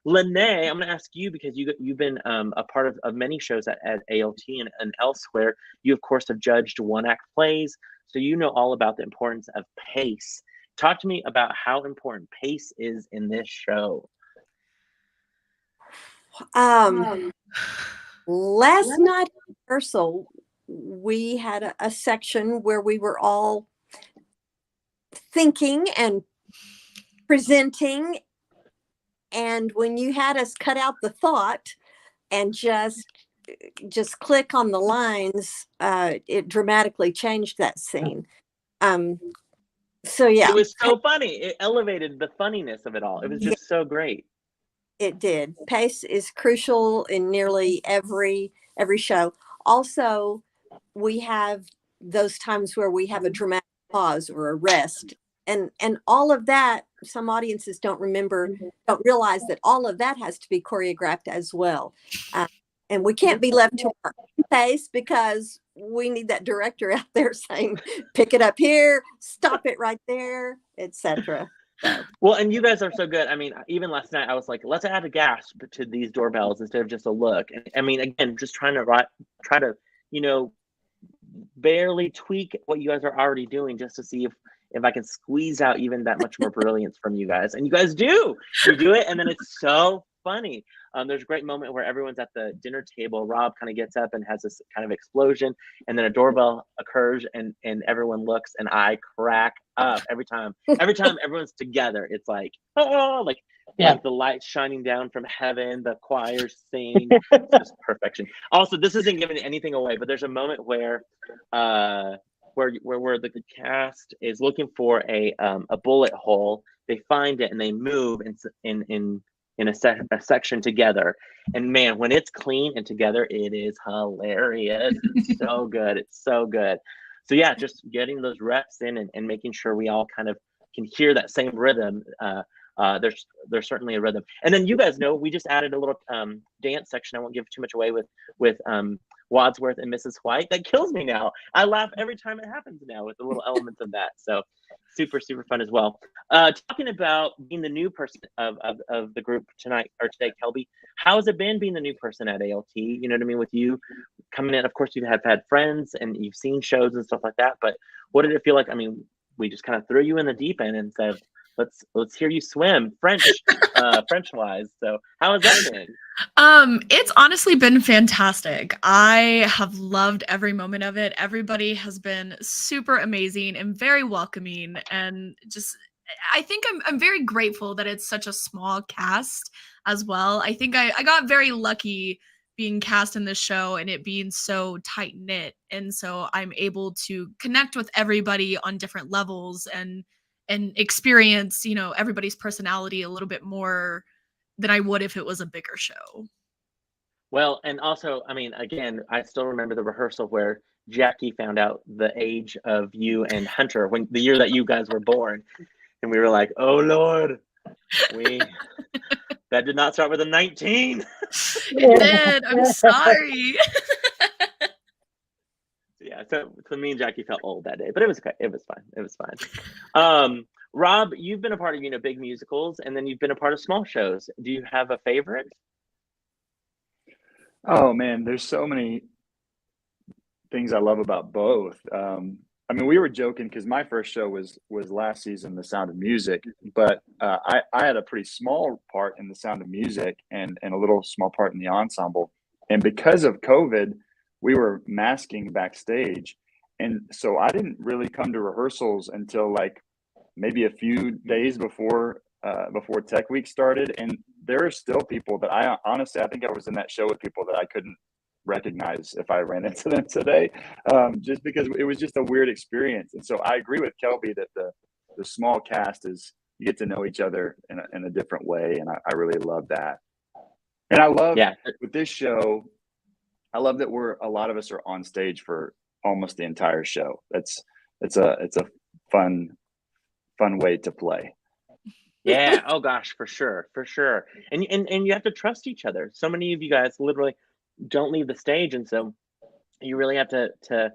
Speaker 1: Lene, I'm going to ask you, because you've been a part of many shows at ALT and elsewhere. You, of course, have judged one-act plays, so you know all about the importance of pace. Talk to me about how important pace is in this show.
Speaker 5: Last night at rehearsal, we had a section where we were all thinking and presenting. And when you had us cut out the thought and just click on the lines, it dramatically changed that scene. So yeah,
Speaker 1: it was so funny. It elevated the funniness of it all. It was just so great.
Speaker 5: It did. Pace is crucial in nearly every show. Also, we have those times where we have a dramatic pause or a rest, and all of that. Some audiences don't realize that all of that has to be choreographed as well, and we can't be left to our own pace because we need that director out there saying, "Pick it up here, stop it right there," etc.
Speaker 1: Well, and you guys are so good. I mean, even last night I was like, let's add a gasp to these doorbells instead of just a look. And I mean, again, just try to, you know, barely tweak what you guys are already doing just to see if I can squeeze out even that much more brilliance from you guys. And you guys do. You do it, and then it's so funny. There's a great moment where everyone's at the dinner table. Rob kind of gets up and has this kind of explosion, and then a doorbell occurs, and everyone looks, and I crack up every time. Every time everyone's together, it's like, oh, like the lights shining down from heaven, the choir singing, it's just perfection. Also, this isn't giving anything away, but there's a moment where the cast is looking for a bullet hole. They find it and they move in a section together, and man, when it's clean and together, it is hilarious. It's so good. It's so good. So yeah, just getting those reps in and making sure we all kind of can hear that same rhythm. There's certainly a rhythm. And then you guys know we just added a little dance section. I won't give too much away with Wadsworth and Mrs. White. That kills me now. I laugh every time it happens now with the little elements of that. So super, super fun as well. Talking about being the new person of the group tonight or today, Kelby, how has it been being the new person at ALT? You know what I mean? With you coming in, of course, you have had friends and you've seen shows and stuff like that, but what did it feel like? I mean, we just kind of threw you in the deep end and said, let's hear you swim French wise. So how has that been?
Speaker 4: It's honestly been fantastic. I have loved every moment of it. Everybody has been super amazing and very welcoming, and just I think I'm very grateful that it's such a small cast as well. I think I got very lucky being cast in this show and it being so tight knit, and so I'm able to connect with everybody on different levels and experience, you know, everybody's personality a little bit more than I would if it was a bigger show.
Speaker 1: Well, and also, I mean, again, I still remember the rehearsal where Jackie found out the age of you and Hunter when the year that you guys were born, and we were like, "Oh Lord, that did not start with a 19."
Speaker 4: It did. I'm sorry.
Speaker 1: Yeah, so me and Jackie felt old that day, but it was okay. It was fine. It was fine. Rob, you've been a part of, you know, big musicals, and then you've been a part of small shows. Do you have a favorite?
Speaker 3: Oh man, there's so many things I love about both. I mean, we were joking because my first show was last season, The Sound of Music, but I had a pretty small part in The Sound of Music and a little small part in the ensemble. And because of COVID, we were masking backstage. And so I didn't really come to rehearsals until like maybe a few days before Tech Week started. And there are still people that I think I was in that show with people that I couldn't recognize if I ran into them today, just because it was just a weird experience. And so I agree with Kelby that the small cast is, you get to know each other in a different way. And I really love that. And I love with this show, I love that a lot of us are on stage for almost the entire show. It's a fun way to play.
Speaker 1: Yeah. Oh gosh, for sure. And you have to trust each other. So many of you guys literally don't leave the stage, and so you really have to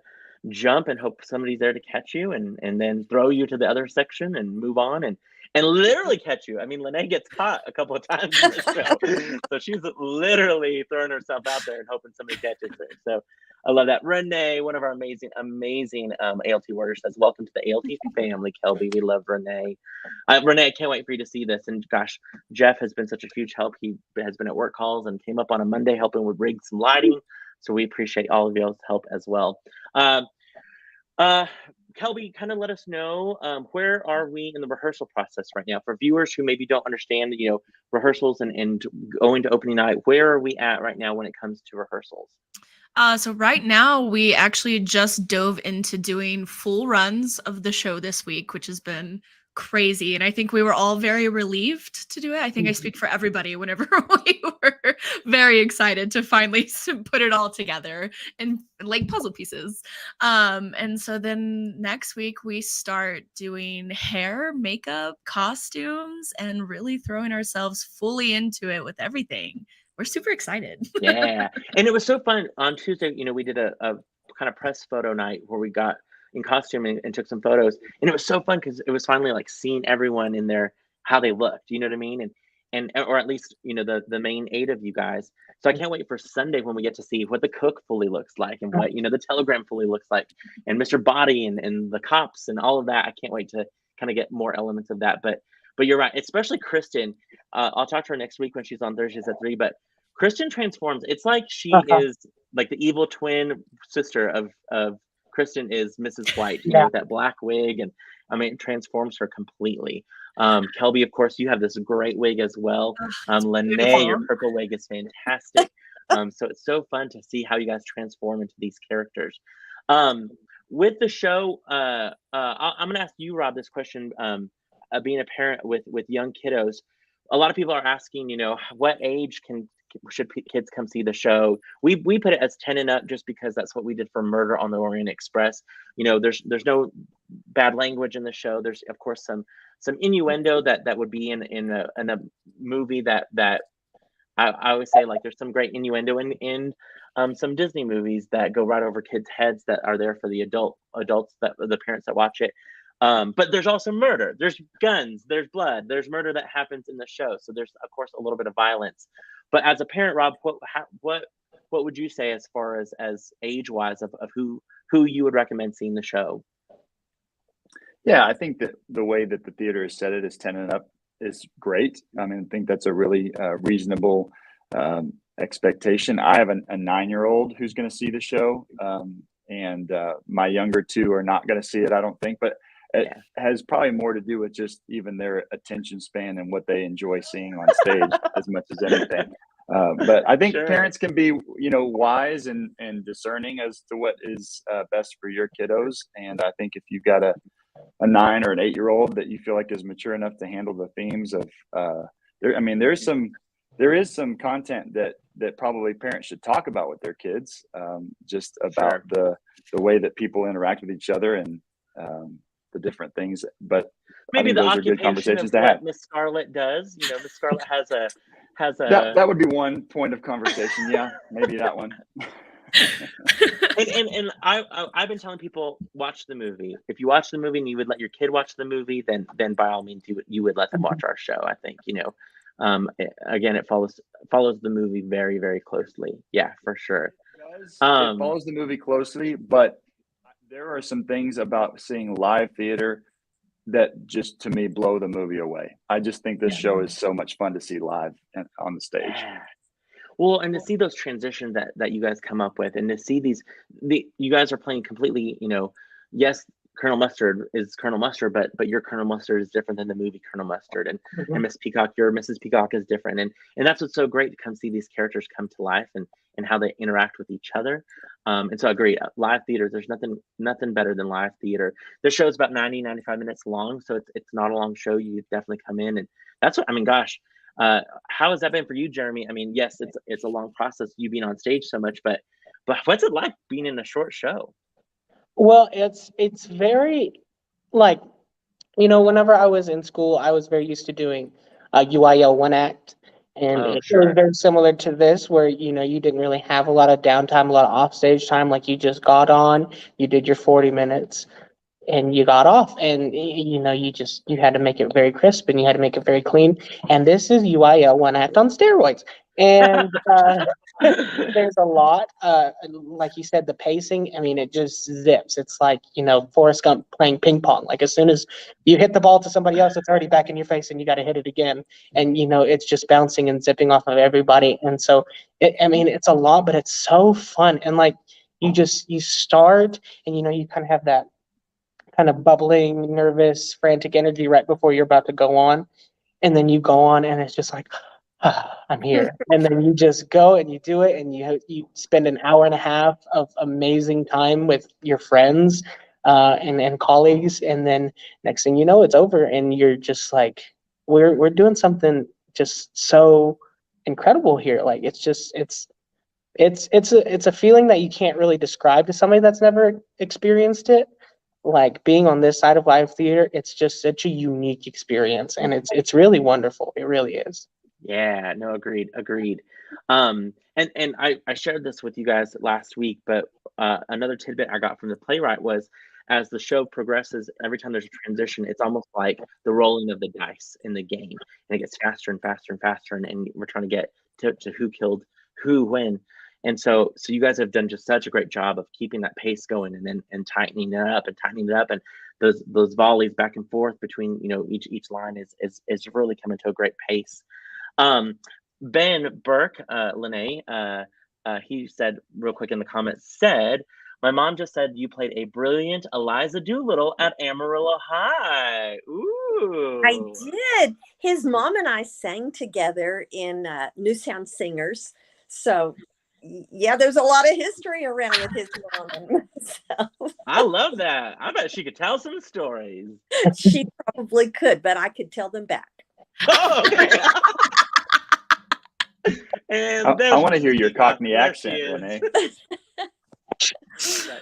Speaker 1: jump and hope somebody's there to catch you, and then throw you to the other section and move on and literally catch you. I mean, Lene gets caught a couple of times in the show, so she's literally throwing herself out there and hoping somebody catches her. So I love that. Renee, one of our amazing ALT warriors, says, "Welcome to the ALT family, Kelby. We love Renee." Renee, I can't wait for you to see this. And gosh, Jeff has been such a huge help. He has been at work calls and came up on a Monday helping with rig some lighting So we appreciate all of y'all's help as well. Kelby, kind of let us know, where are we in the rehearsal process right now? For viewers who maybe don't understand, rehearsals and going to opening night, where are we at right now when it comes to rehearsals?
Speaker 4: So right now we actually just dove into doing full runs of the show this week, which has been crazy. And I think we were all very relieved to do it. I think I speak for everybody whenever we were very excited to finally put it all together in like puzzle pieces. And so then next week we start doing hair, makeup, costumes, and really throwing ourselves fully into it with everything. We're super excited.
Speaker 1: Yeah. And it was so fun. On Tuesday, we did a kind of press photo night where we got in costume and took some photos. And it was so fun because it was finally like seeing everyone in there, how they looked, you know what I mean? And or at least, the main 8 of you guys. So I can't wait for Sunday when we get to see what the cook fully looks like and what, the telegram fully looks like, and Mr. Body and the cops and all of that. I can't wait to kind of get more elements of that. But you're right, especially Kristen. I'll talk to her next week when she's on Thursdays at 3, but Kristen transforms. It's like she is like the evil twin sister of Kristen is Mrs. White, with that black wig, and it transforms her completely. Kelby, of course, you have this great wig as well. Lene, your purple wig is fantastic. So it's so fun to see how you guys transform into these characters. With the show, I'm gonna ask you, Rob, this question. Being a parent with young kiddos, a lot of people are asking, what age should kids come see the show? We put it as 10 and up just because that's what we did for Murder on the Orient Express. There's no bad language in the show. There's of course some innuendo that would be in a movie that I always say, like, there's some great innuendo in some Disney movies that go right over kids' heads that are there for the adults, that the parents that watch it. But there's also murder, there's guns, there's blood, there's murder that happens in the show. So there's of course a little bit of violence. But as a parent, Rob, what would you say as far as age wise of who you would recommend seeing the show?
Speaker 3: Yeah, I think that the way that the theater has set it is 10 and up is great. I think that's a really reasonable expectation. I have a 9-year-old who's going to see the show, and my younger 2 are not going to see it, I don't think. But it has probably more to do with just even their attention span and what they enjoy seeing on stage as much as anything. But I think parents can be, wise and discerning as to what is best for your kiddos. And I think if you've got a 9 or an 8-year-old that you feel like is mature enough to handle the themes of, there is some content that probably parents should talk about with their kids, just about the way that people interact with each other and the different things. But
Speaker 1: maybe the
Speaker 3: those are good conversations to have.
Speaker 1: Miss Scarlett does. Miss Scarlett has a
Speaker 3: that would be one point of conversation. Yeah, maybe that one.
Speaker 1: and I've been telling people, watch the movie. If you watch the movie and you would let your kid watch the movie, then by all means you would let them watch our show. I think again, it follows the movie very, very closely. Yeah, for sure.
Speaker 3: It follows the movie closely, but there are some things about seeing live theater that just, to me, blow the movie away. I just think this show is so much fun to see live and on the stage.
Speaker 1: Yeah. Well, and to see those transitions that you guys come up with, and to see you guys are playing completely, yes, Colonel Mustard is Colonel Mustard, but your Colonel Mustard is different than the movie Colonel Mustard, and Miss Peacock, your Mrs. Peacock is different, and that's what's so great to come see these characters come to life and how they interact with each other. And so I agree, live theater, there's nothing better than live theater. The show's about 95 minutes long, so it's not a long show. You definitely come in, and that's what gosh. How has that been for you, Jeremy? Yes, it's a long process, you being on stage so much, but what's it like being in a short show?
Speaker 2: Well, it's very, like, whenever I was in school, I was very used to doing UIL 1 act, and it was very similar to this, where you didn't really have a lot of downtime, a lot of offstage time. Like, you just got on, you did your 40 minutes, and you got off, and you had to make it very crisp, and you had to make it very clean. And this is UIL 1 act on steroids. And There's a lot. Like you said, the pacing, I mean, it just zips. It's like, Forrest Gump playing ping pong. Like as soon as you hit the ball to somebody else, it's already back in your face and you got to hit it again. And, it's just bouncing and zipping off of everybody. And so, it's a lot, but it's so fun. And like, you start and, you kind of have that kind of bubbling, nervous, frantic energy right before you're about to go on. And then you go on and it's just like, I'm here. And then you just go and you do it and you spend an hour and a half of amazing time with your friends and colleagues. And then next thing you know, it's over and you're just like, we're doing something just so incredible here. Like it's a feeling that you can't really describe to somebody that's never experienced it. Like being on this side of live theater, it's just such a unique experience and it's really wonderful. It really is.
Speaker 1: Yeah, no, agreed. And I shared this with you guys last week, but another tidbit I got from the playwright was as the show progresses, every time there's a transition, it's almost like the rolling of the dice in the game, and it gets faster and faster and faster, and we're trying to get to who killed who when. And so you guys have done just such a great job of keeping that pace going and tightening it up and those volleys back and forth between each line is really coming to a great pace. Ben Burke, Lene, he said real quick in the comments, my mom just said you played a brilliant Eliza Doolittle at Amarillo High. Ooh.
Speaker 5: I did. His mom and I sang together in New Sound Singers. So yeah, there's a lot of history around with his mom and myself.
Speaker 1: I love that. I bet she could tell some stories.
Speaker 5: She probably could, but I could tell them back.
Speaker 1: Oh, okay. And
Speaker 3: I want to hear your Cockney accent, Renee.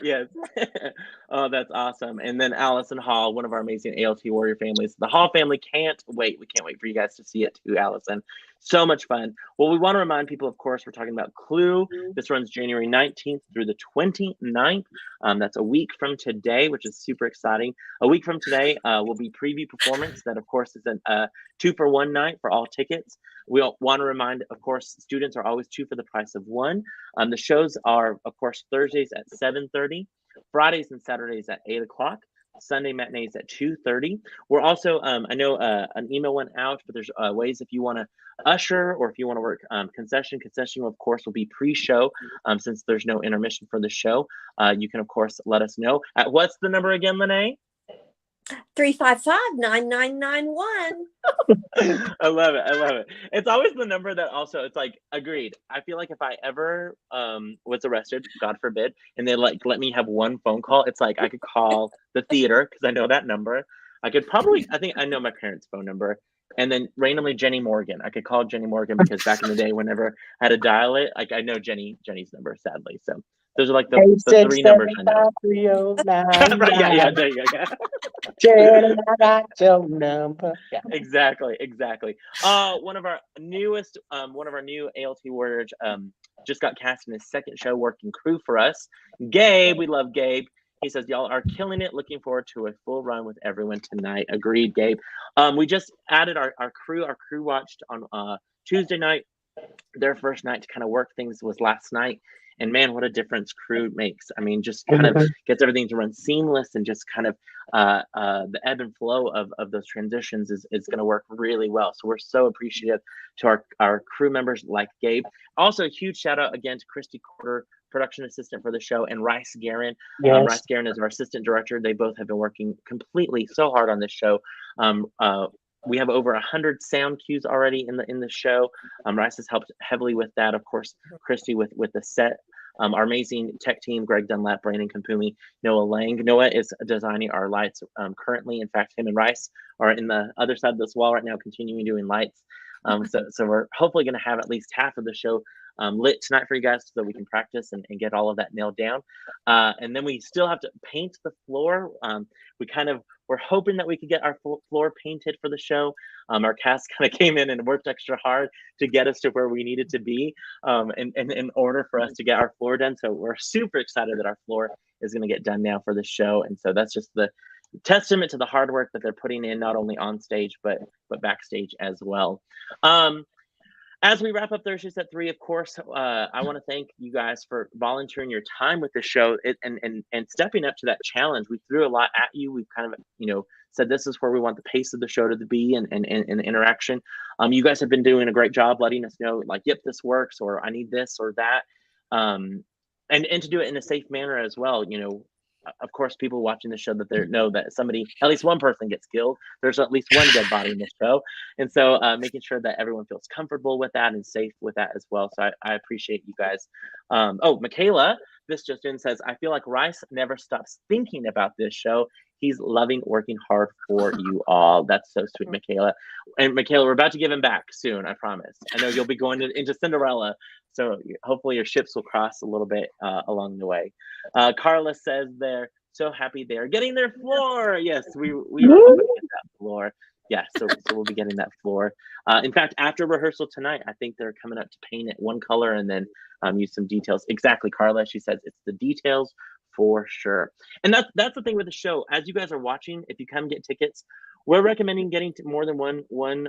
Speaker 1: Yes. Oh, that's awesome. And then Allison Hall, one of our amazing ALT Warrior families. The Hall family can't wait. We can't wait for you guys to see it too, Allison. So much fun. Well, we want to remind people, of course, we're talking about Clue. This runs January 19th through the 29th. That's a week from today, which is super exciting. A week from today will be preview performance. That, of course, is a 2-for-1 night for all tickets. We want to remind, of course, students are always 2 for the price of 1. The shows are, of course, Thursdays at 7:30, Fridays and Saturdays at 8 o'clock, Sunday matinees at 2:30. We're also, I know an email went out, but there's ways if you want to usher or if you want to work concession, of course, will be pre-show since there's no intermission for the show. You can, of course, let us know. What's the number again, Lene?
Speaker 5: 355-9991.
Speaker 1: I love it. It's always the number that also, it's like, agreed. I feel like if I ever was arrested, God forbid, and they let me have one phone call, it's like I could call the theater because I know that number. I think I know my parents' phone number. And then randomly Jenny Morgan. I could call Jenny Morgan because back in the day, whenever I had to dial it, like I know Jenny's number, sadly. So those are like the 3 numbers I know. Right, yeah, there you go.
Speaker 2: Jenny, I got your number. Yeah.
Speaker 1: Exactly. One of our new ALT Warriors just got cast in his second show working crew for us. Gabe, we love Gabe. He says, y'all are killing it. Looking forward to a full run with everyone tonight. Agreed, Gabe. We just added our crew. Our crew watched on Tuesday night. Their first night to kind of work things was last night. And man, what a difference crew makes. I mean, just kind of gets everything to run seamless and just kind of the ebb and flow of those transitions is going to work really well. So we're so appreciative to our crew members like Gabe. Also, a huge shout out again to Christy Corder, production assistant for the show, and Rice Guerin.
Speaker 2: Yes.
Speaker 1: Rice Guerin is our assistant director. They both have been working completely so hard on this show. We have over 100 sound cues already in the show. Rice has helped heavily with that. Of course, Christy with the set. Our amazing tech team, Greg Dunlap, Brandon Kampumi, Noah Lang. Noah is designing our lights currently. In fact, him and Rice are in the other side of this wall right now, continuing doing lights. So we're hopefully going to have at least half of the show lit tonight for you guys so that we can practice and get all of that nailed down. And then we still have to paint the floor. We're hoping that we could get our floor painted for the show. Our cast kind of came in and worked extra hard to get us to where we needed to be in order for us to get our floor done. So we're super excited that our floor is going to get done now for the show. And so that's just the testament to the hard work that they're putting in, not only on stage, but backstage as well. As we wrap up Thursdays at 3, of course, I want to thank you guys for volunteering your time with the show and stepping up to that challenge. We threw a lot at you. We've kind of, said this is where we want the pace of the show to be and the interaction. You guys have been doing a great job letting us know, like, yep, this works, or I need this or that. And to do it in a safe manner as well. Of course, people watching the show that they know that at least one person gets killed. There's at least one dead body in the show. And so making sure that everyone feels comfortable with that and safe with that as well. So I appreciate you guys. Michaela, this just in says, I feel like Rice never stops thinking about this show. He's loving working hard for you all. That's so sweet, Michaela. And Michaela, we're about to give him back soon, I promise. I know you'll be going into Cinderella, so hopefully your ships will cross a little bit along the way. Carla says they're so happy they're getting their floor. Yes, we are hoping to get that floor. Yes, so we'll be getting that floor. In fact, after rehearsal tonight, I think they're coming up to paint it one color and then use some details. Exactly, Carla. She says it's the details for sure. And that's the thing with the show. As you guys are watching, if you come get tickets, we're recommending getting to more than one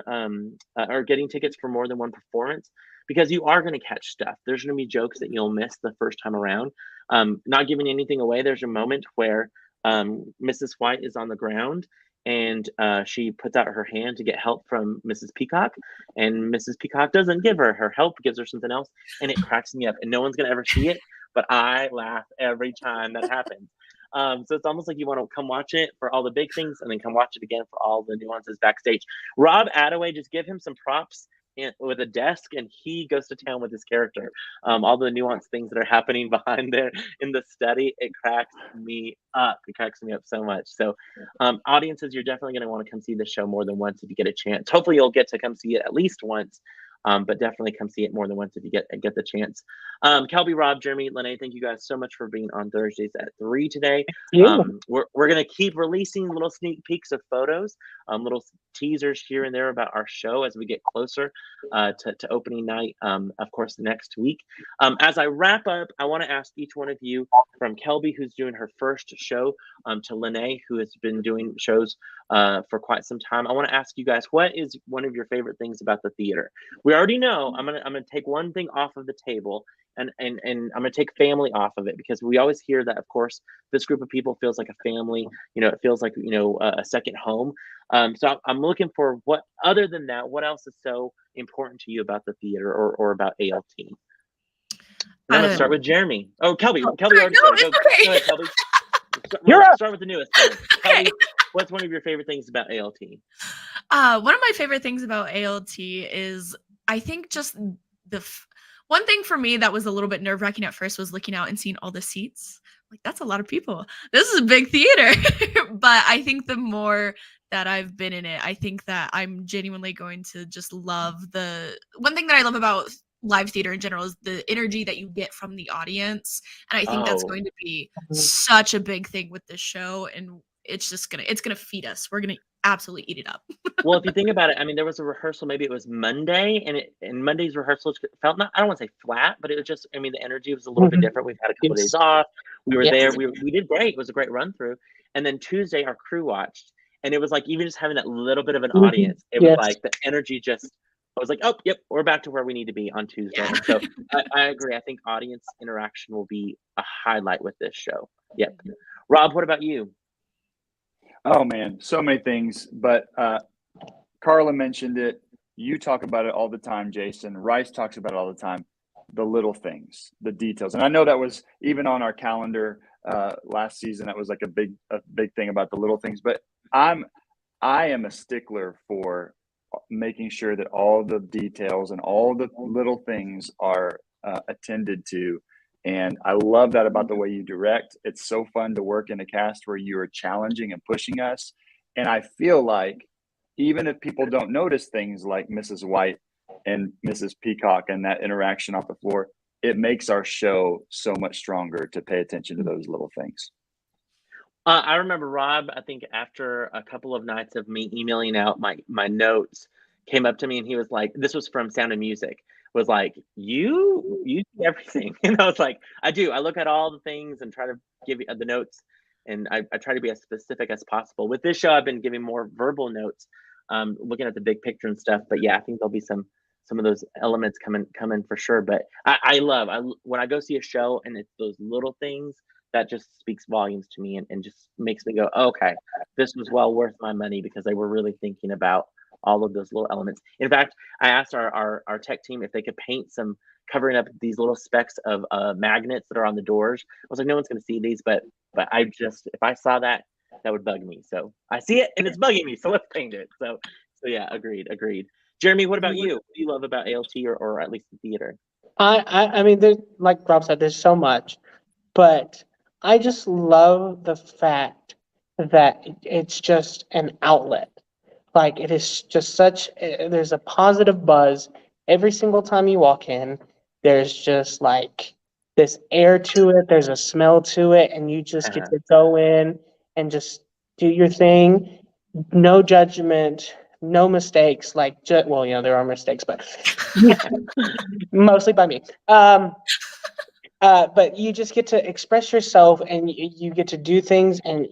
Speaker 1: or getting tickets for more than one performance, because you are going to catch stuff. There's going to be jokes that you'll miss the first time around. Not giving anything away, there's a moment where Mrs. White is on the ground and she puts out her hand to get help from Mrs. Peacock, and Mrs. Peacock doesn't give her help, gives her something else, and it cracks me up, and no one's going to ever see it, but I laugh every time that happens. So it's almost like you want to come watch it for all the big things and then come watch it again for all the nuances backstage. Rob Attaway, just give him some props with a desk, and he goes to town with his character. All the nuanced things that are happening behind there in the study, it cracks me up. It cracks me up so much. So audiences, you're definitely going to want to come see the show more than once if you get a chance. Hopefully you'll get to come see it at least once. But definitely come see it more than once if you get the chance. Kelby, Rob, Jeremy, Lene, thank you guys so much for being on Thursdays at 3 today. We're going to keep releasing little sneak peeks of photos, little teasers here and there about our show as we get closer to opening night, of course, next week. As I wrap up, I want to ask each one of you, from Kelby, who's doing her first show, to Lene, who has been doing shows for quite some time. I want to ask you guys, what is one of your favorite things about the theater? We already know. I'm gonna take one thing off of the table, and I'm gonna take family off of it, because we always hear that, of course, this group of people feels like a family. It feels like a second home. So I'm looking for, what other than that, what else is so important to you about the theater or about ALT? And I'm gonna start with Jeremy. Oh, Kelby. Kelby already started. Go ahead, Kelby. Start with the newest one.
Speaker 4: Okay.
Speaker 1: Kelby, what's one of your favorite things about ALT?
Speaker 4: One of my favorite things about ALT is, I think, just one thing for me that was a little bit nerve-wracking at first was looking out and seeing all the seats. Like, that's a lot of people. This is a big theater. But I think the more that I've been in it, I think that I'm genuinely going to just love one thing that I love about live theater in general is the energy that you get from the audience. And I think that's going to be such a big thing with this show. And it's gonna feed us. We're gonna absolutely eat it up.
Speaker 1: Well, if you think about it, I mean, there was a rehearsal, maybe it was Monday, and Monday's rehearsal felt, not, I don't want to say flat, but it was just, I mean, the energy was a little bit different. We've had a couple of days off. We were there. We did great. It was a great run through. And then Tuesday, our crew watched, and it was like, even just having that little bit of an audience, it was like the energy just, I was like, oh, yep, we're back to where we need to be on Tuesday. And so I agree. I think audience interaction will be a highlight with this show. Yep. Rob, what about you?
Speaker 3: Oh man, so many things, but Carla mentioned it. You talk about it all the time, Jason. Rice talks about it all the time. The little things, the details, and I know that was even on our calendar last season. That was like a big thing about the little things. But I am a stickler for making sure that all the details and all the little things are attended to. And I love that about the way you direct. It's so fun to work in a cast where you are challenging and pushing us. And I feel like even if people don't notice things like Mrs. White and Mrs. Peacock and that interaction off the floor, it makes our show so much stronger to pay attention to those little things.
Speaker 1: I remember Rob, I think after a couple of nights of me emailing out my notes, came up to me and he was like, this was from Sound of Music, was like, you do everything. And I was like, I do. I look at all the things and try to give you the notes, and I try to be as specific as possible. With this show, I've been giving more verbal notes, looking at the big picture and stuff. But yeah, I think there'll be some some of those elements come in for sure. But I love when I go see a show and it's those little things that just speaks volumes to me and just makes me go, okay, this was well worth my money because they were really thinking about all of those little elements. In fact, I asked our tech team if they could paint some covering up these little specks of magnets that are on the doors. I was like, no one's going to see these, but I just, if I saw that, that would bug me. So I see it and it's bugging me. So let's paint it. So yeah, agreed. Jeremy, what about you? What do you love about ALT or at least the theater?
Speaker 2: I mean, there's, like Rob said, there's so much, but I just love the fact that it's just an outlet. Like, it is just such, there's a positive buzz every single time you walk in. There's just like this air to it, there's a smell to it, and you just get to go in and just do your thing. No judgment, no mistakes. Like, well, you know, there are mistakes, but mostly by me. But you just get to express yourself and you get to do things. And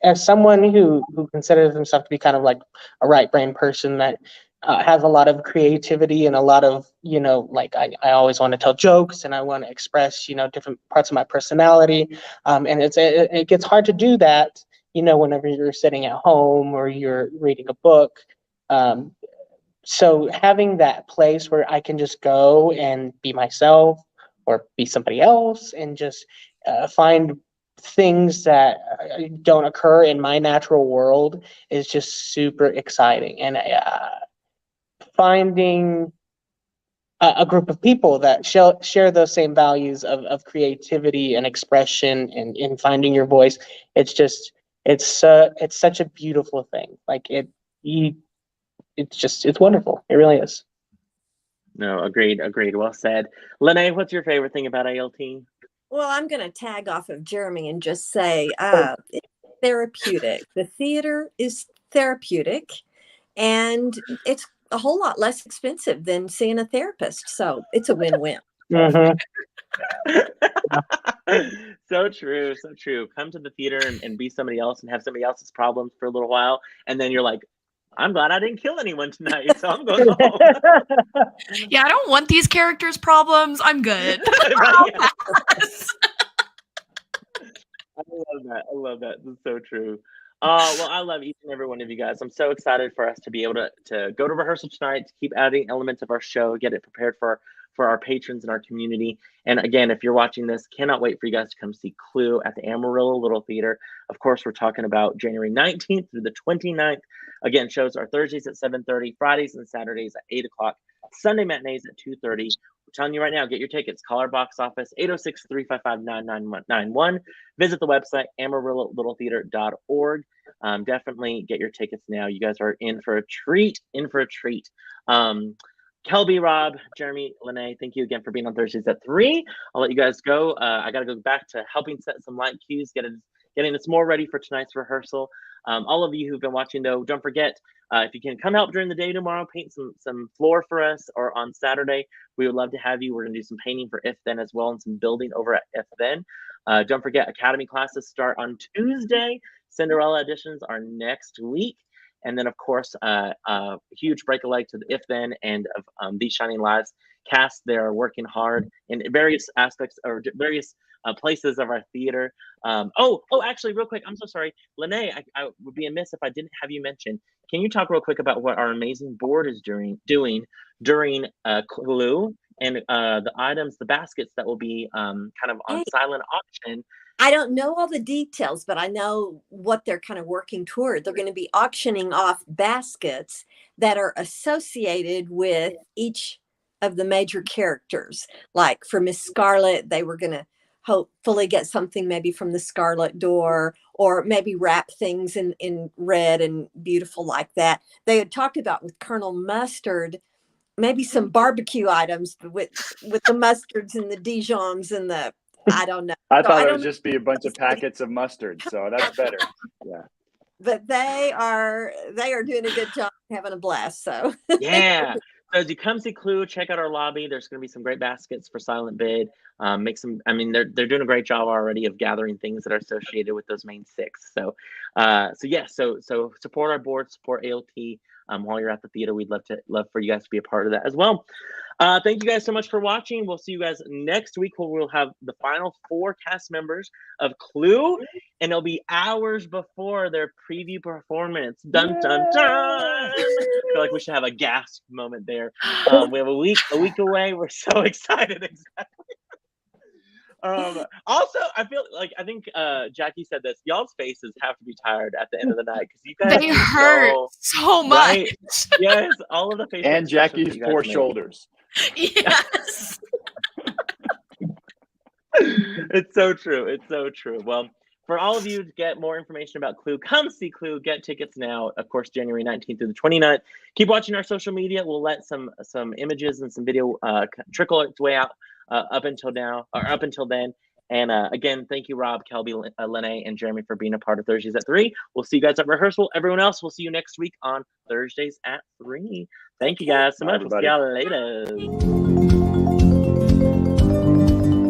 Speaker 2: as someone who considers himself to be kind of like a right brain person that has a lot of creativity and a lot of, you know, like I always want to tell jokes and I want to express, you know, different parts of my personality. And it gets hard to do that, you know, whenever you're sitting at home or you're reading a book. So having that place where I can just go and be myself or be somebody else and just find things that don't occur in my natural world is just super exciting. And finding a group of people that share those same values of creativity and expression and in finding your voice, it's such a beautiful thing. Like it's wonderful. It really is.
Speaker 1: No, agreed. Well said. Lene, what's your favorite thing about ALT?
Speaker 5: Well, I'm going to tag off of Jeremy and just say it's therapeutic. The theater is therapeutic, and it's a whole lot less expensive than seeing a therapist. So it's a win-win.
Speaker 2: Mm-hmm.
Speaker 1: So true. Come to the theater and be somebody else and have somebody else's problems for a little while, and then you're like, I'm glad I didn't kill anyone tonight, so I'm going home.
Speaker 4: Yeah, I don't want these characters' problems. I'm good.
Speaker 1: Right? I love that. This is so true. Well, I love each and every one of you guys. I'm so excited for us to be able to go to rehearsal tonight, to keep adding elements of our show, get it prepared for our patrons and our community. And again, if you're watching this, cannot wait for you guys to come see Clue at the Amarillo Little Theater. Of course, we're talking about January 19th through the 29th. Again, shows are Thursdays at 7:30, Fridays and Saturdays at 8 o'clock, Sunday matinees at 2:30. We're telling you right now, get your tickets. Call our box office, 806-355-9991. Visit the website, AmarilloLittleTheater.org. Definitely get your tickets now. You guys are in for a treat. Kelby, Rob, Jeremy, Lene, thank you again for being on Thursdays at 3. I'll let you guys go. I got to go back to helping set some light cues, getting us more ready for tonight's rehearsal. All of you who've been watching, though, don't forget, if you can come help during the day tomorrow, paint some floor for us, or on Saturday, we would love to have you. We're going to do some painting for If Then as well and some building over at If Then. Don't forget, Academy classes start on Tuesday. Cinderella editions are next week. And then, of course, huge break a leg to the If Then and of These Shining Lives cast. They're working hard in various aspects or various places of our theater. Actually, real quick, I'm so sorry. Lene, I would be amiss if I didn't have you mention. Can you talk real quick about what our amazing board is doing during Clue and the items, the baskets that will be kind of on silent auction?
Speaker 5: I don't know all the details, but I know what they're kind of working toward. They're going to be auctioning off baskets that are associated with each of the major characters. Like for Miss Scarlet, they were going to hopefully get something maybe from the Scarlet Door, or maybe wrap things in red and beautiful like that. They had talked about with Colonel Mustard, maybe some barbecue items with the mustards and the Dijons and the, I don't know.
Speaker 3: I thought it would just be a bunch of packets of mustard, so that's better. Yeah.
Speaker 5: But they are doing a good job, having a blast. So
Speaker 1: yeah. So as you come see Clue, check out our lobby. There's going to be some great baskets for silent bid. They're doing a great job already of gathering things that are associated with those main 6. So support our board, support ALT. while you're at the theater. We'd love for you guys to be a part of that as well. Thank you guys so much for watching. We'll see you guys next week where we'll have the final 4 cast members of Clue, and it'll be hours before their preview performance. Dun dun dun! I feel like we should have a gasp moment there. We have a week away. We're so excited. Exactly. Also, I think Jackie said this. Y'all's faces have to be tired at the end of the night because you guys
Speaker 4: They hurt so much.
Speaker 1: Right? Yes, all of the faces.
Speaker 3: And Jackie's poor shoulders.
Speaker 4: Yes.
Speaker 1: It's so true. It's so true. Well, for all of you to get more information about Clue, come see Clue. Get tickets now. Of course, January 19th through the 29th. Keep watching our social media. We'll let some images and some video trickle its way out up until then. And again, thank you, Rob, Kelby, Lene, and Jeremy for being a part of Thursdays at 3. We'll see you guys at rehearsal. Everyone else, we'll see you next week on Thursdays at 3. Thank you guys so much. We'll see y'all later.